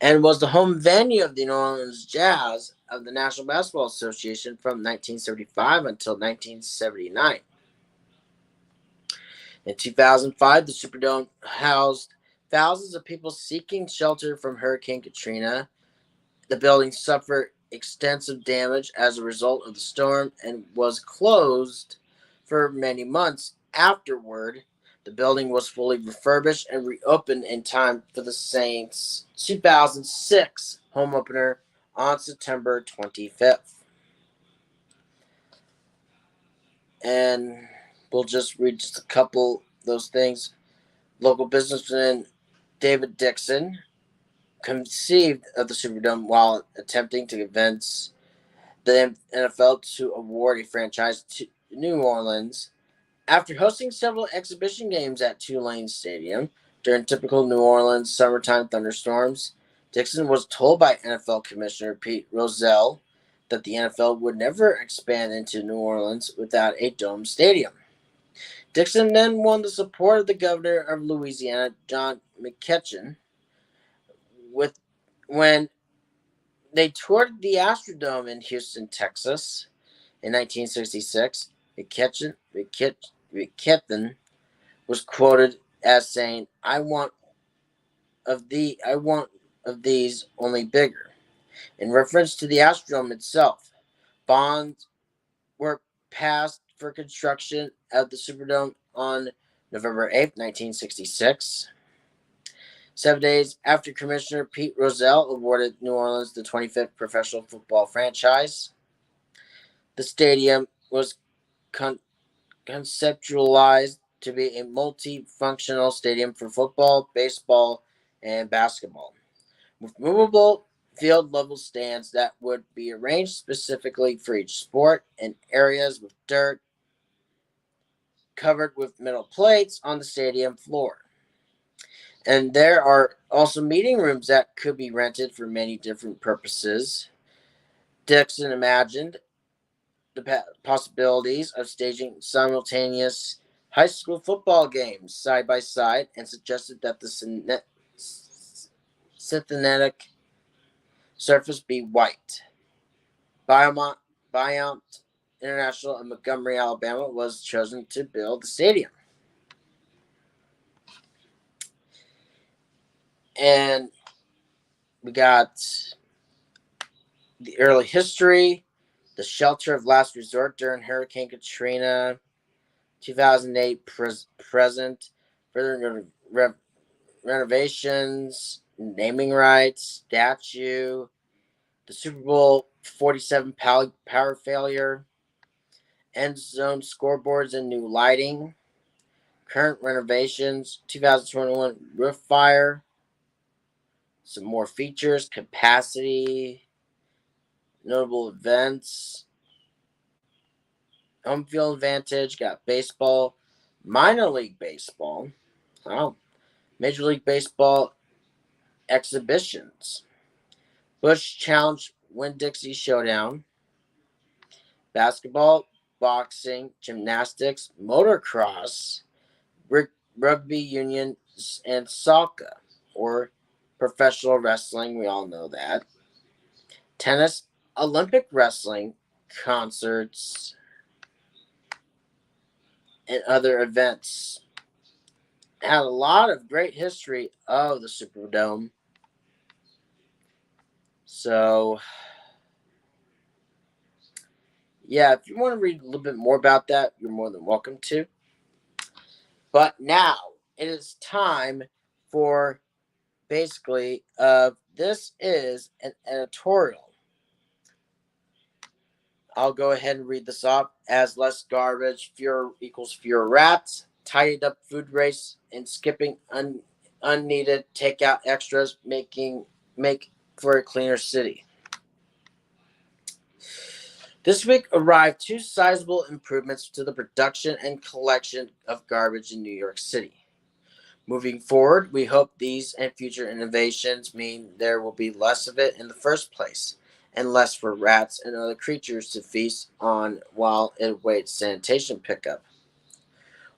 and was the home venue of the New Orleans Jazz of the National Basketball Association from 1975 until 1979. In 2005, the Superdome housed thousands of people seeking shelter from Hurricane Katrina. The building suffered extensive damage as a result of the storm and was closed for many months. Afterward, the building was fully refurbished and reopened in time for the Saints' 2006 home opener on September 25th. And we'll just read just a couple of those things. Local businessman David Dixon conceived of the Superdome while attempting to convince the NFL to award a franchise to New Orleans. After hosting several exhibition games at Tulane Stadium during typical New Orleans summertime thunderstorms, Dixon was told by NFL Commissioner Pete Rozelle that the NFL would never expand into New Orleans without a dome stadium. Dixon then won the support of the governor of Louisiana, John McEachin, when they toured the Astrodome in Houston, Texas in 1966. McEachin was quoted as saying, I want of these only bigger," in reference to the Astrodome itself. Bonds were passed for construction of the Superdome on November 8, 1966. 7 days after Commissioner Pete Rozelle awarded New Orleans the 25th professional football franchise, the stadium was conceptualized to be a multifunctional stadium for football, baseball, and basketball, with movable field-level stands that would be arranged specifically for each sport, and areas with dirt covered with metal plates on the stadium floor. And there are also meeting rooms that could be rented for many different purposes. Dixon imagined the possibilities of staging simultaneous high school football games side by side and suggested that the synthetic surface be white. Beaumont International in Montgomery, Alabama was chosen to build the stadium. And we got the early history, the shelter of last resort during Hurricane Katrina, 2008 present, further renovations, naming rights, statue, the Super Bowl 47 power failure, end zone scoreboards and new lighting, current renovations, 2021 roof fire, some more features, capacity, notable events, home field advantage, got baseball, minor league baseball, Major League Baseball exhibitions, Busch Challenge Winn-Dixie Showdown, basketball, boxing, gymnastics, motocross, rugby union, and soccer, or professional wrestling. We all know that. Tennis, Olympic wrestling, concerts, and other events. Had a lot of great history of the Superdome. So, yeah, if you want to read a little bit more about that, you're more than welcome to. But now it is time for basically this is an editorial. I'll go ahead and read this off. As less garbage, fewer equals fewer rats. Tidied up food waste and skipping unneeded takeout extras make for a cleaner city. This week arrived two sizable improvements to the production and collection of garbage in New York City. Moving forward, we hope these and future innovations mean there will be less of it in the first place, and less for rats and other creatures to feast on while it awaits sanitation pickup.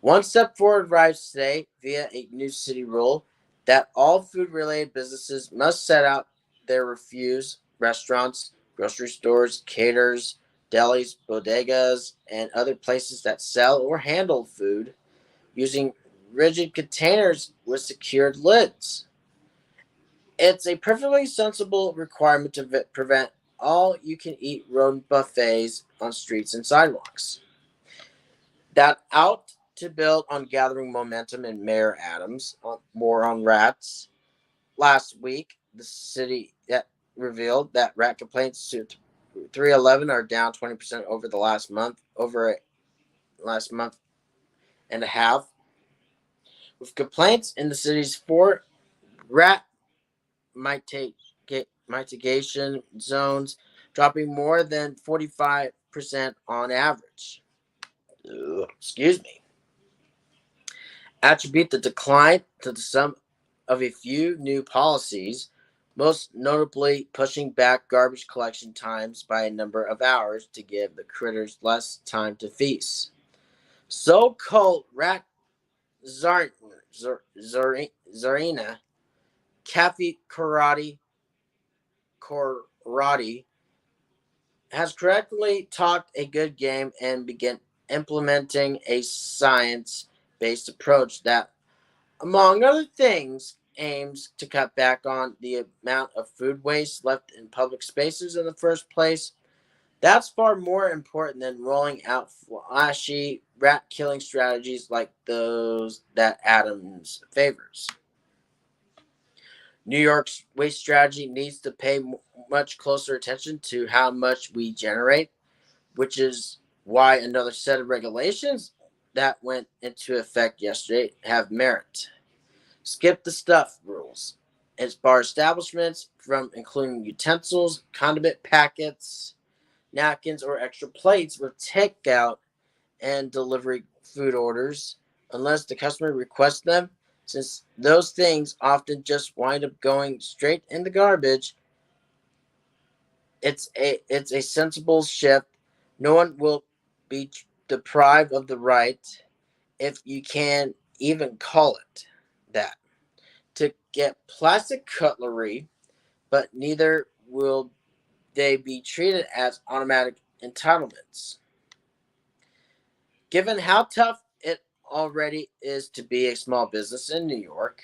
One step forward arrives today via a new city rule that all food-related businesses must set out their refuse, restaurants, grocery stores, caterers, delis, bodegas, and other places that sell or handle food using rigid containers with secured lids. It's a perfectly sensible requirement to prevent all-you-can-eat rodent buffets on streets and sidewalks. That out to build on gathering momentum in Mayor Adams, more on rats. Last week, the city revealed that rat complaints to 311 are down 20% over the last month and a half. With complaints in the city's 4 rat mitigation zones dropping more than 45% on average. Excuse me. Attribute the decline to the sum of a few new policies, most notably pushing back garbage collection times by a number of hours to give the critters less time to feast. So-called rat Zarina, Kathy Karate, has correctly talked a good game and began implementing a science-based approach that, among other things, aims to cut back on the amount of food waste left in public spaces in the first place. That's far more important than rolling out flashy rat-killing strategies like those that Adams favors. New York's waste strategy needs to pay much closer attention to how much we generate, which is why another set of regulations that went into effect yesterday have merit. Skip the stuff rules. As bar establishments from including utensils, condiment packets, napkins, or extra plates with takeout and delivery food orders, unless the customer requests them, since those things often just wind up going straight in the garbage. It's a sensible shift. No one will be deprived of the right, if you can even call it that, to get plastic cutlery, but neither will they be treated as automatic entitlements. Given how tough it already is to be a small business in New York,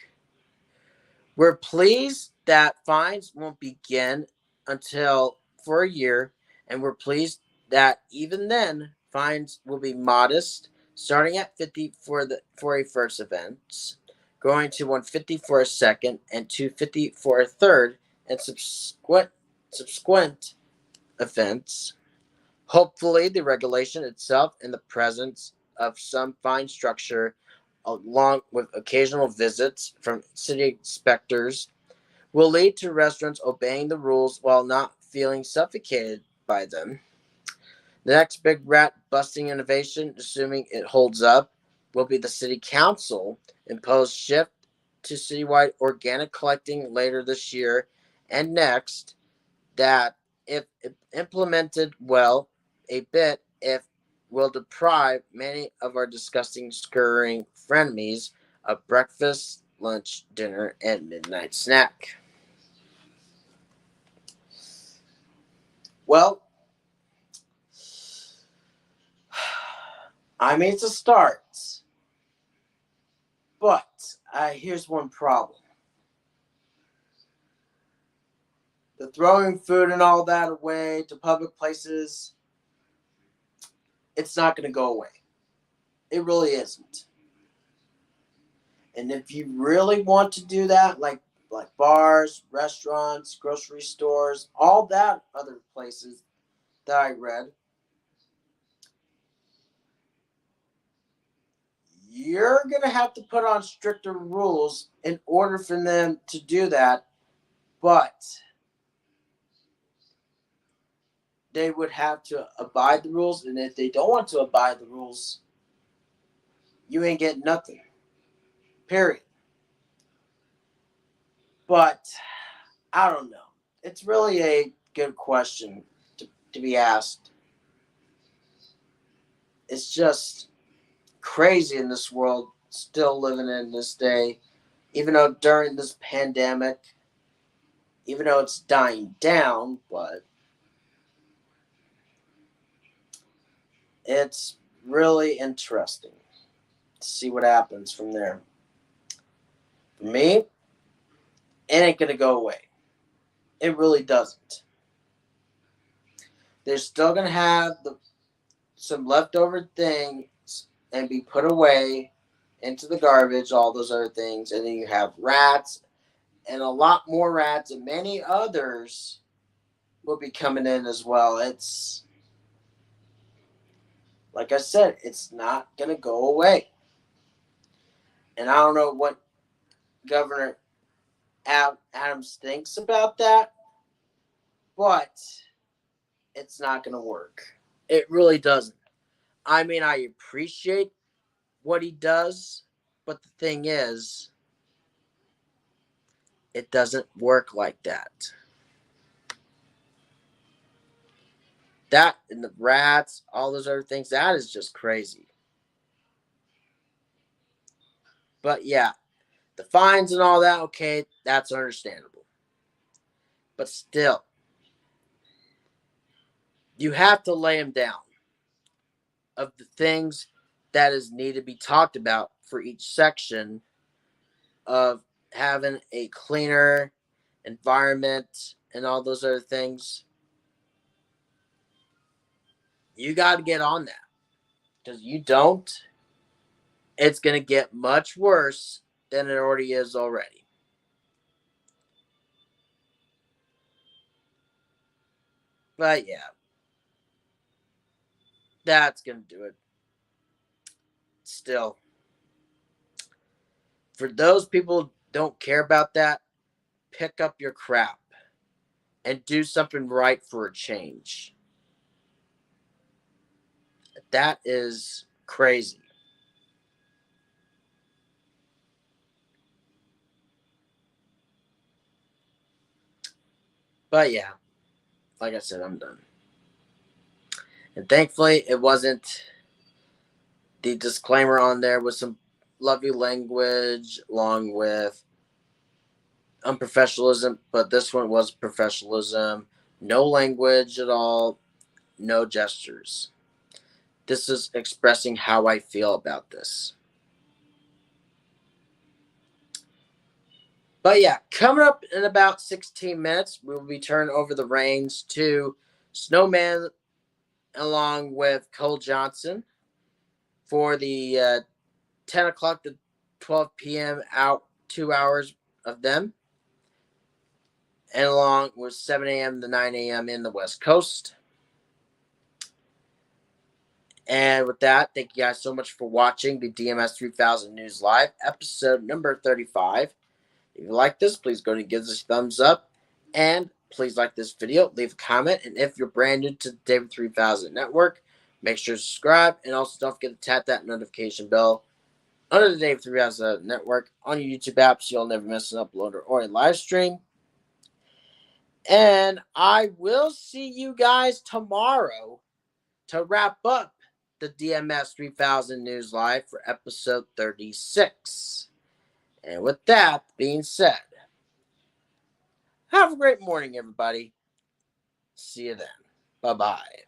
we're pleased that fines won't begin until for a year, and we're pleased that even then fines will be modest, starting at $50 for a first event, going to $150 for a second, and $250 for a third and subsequent events. Hopefully, the regulation itself and the presence of some fine structure, along with occasional visits from city inspectors, will lead to restaurants obeying the rules while not feeling suffocated by them. The next big rat-busting innovation, assuming it holds up, will be the City Council imposed shift to citywide organic collecting later this year and next, that, if implemented well, a bit if will deprive many of our disgusting, scurrying frenemies of breakfast, lunch, dinner, and midnight snack. Well, I mean, it's a start. But here's one problem. The throwing food and all that away to public places, it's not going to go away. It really isn't. And if you really want to do that, like bars, restaurants, grocery stores, all that other places that I read, you're going to have to put on stricter rules in order for them to do that. But they would have to abide the rules. And if they don't want to abide the rules, you ain't getting nothing. Period. But I don't know. It's really a good question to be asked. It's just crazy in this world, still living in this day, even though during this pandemic, even though it's dying down, but it's really interesting to see what happens from there. For me, it ain't gonna go away. It really doesn't. They're still gonna have some leftover things and be put away into the garbage, all those other things, and then you have rats and a lot more rats, and many others will be coming in as well. It's like I said, it's not gonna go away. And I don't know what Governor Adams thinks about that, but it's not going to work. It really doesn't. I mean, I appreciate what he does, but the thing is, it doesn't work like that. That and the rats, all those other things, that is just crazy. But yeah, the fines and all that, okay, that's understandable. But still, you have to lay them down of the things that is need to be talked about for each section of having a cleaner environment and all those other things. You got to get on that. Because you don't, it's going to get much worse than it already is already. But yeah, that's going to do it. Still, for those people who don't care about that, pick up your crap and do something right for a change. That is crazy. But yeah, like I said, I'm done. And thankfully, it wasn't the disclaimer on there with some lovely language along with unprofessionalism, but this one was professionalism. No language at all, no gestures. This is expressing how I feel about this. But yeah, coming up in about 16 minutes, we will be turning over the reins to Snowman along with Cole Johnson for the 10 o'clock to 12 p.m. out 2 hours of them. And along with 7 a.m. to 9 a.m. in the West Coast. And with that, thank you guys so much for watching the DMS 3000 News Live, episode number 35. If you like this, please go and give us a thumbs up. And please like this video, leave a comment. And if you're brand new to the David 3000 Network, make sure to subscribe. And also don't forget to tap that notification bell under the David 3000 Network on your YouTube app so you'll never miss an upload or a live stream. And I will see you guys tomorrow to wrap up the DMS 3000 News Live for episode 36. And with that being said, have a great morning, everybody. See you then. Bye-bye.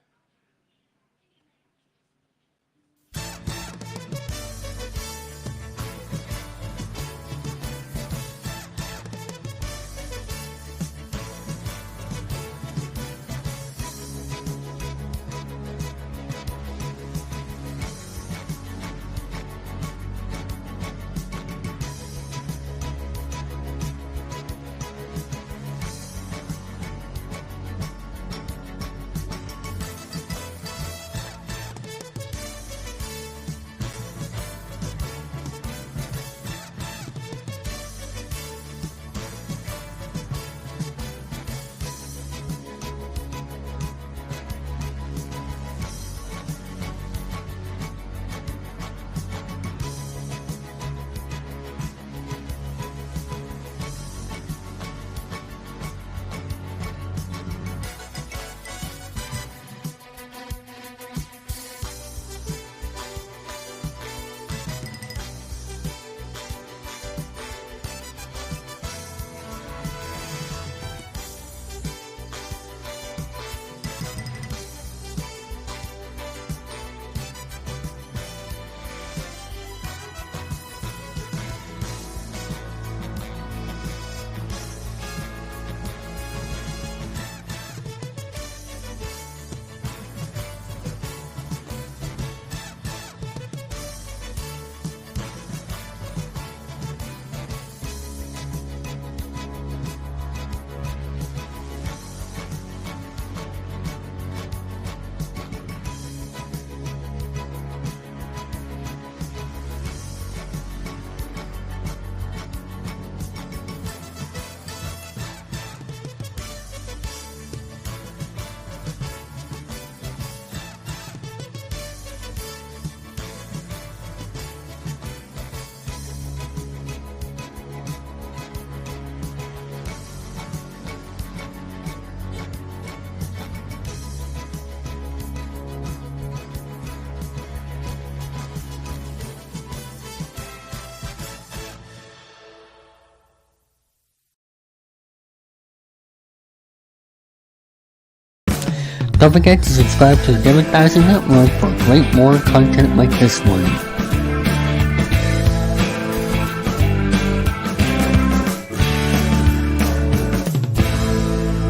Don't forget to subscribe to the Democracy Network for great more content like this one.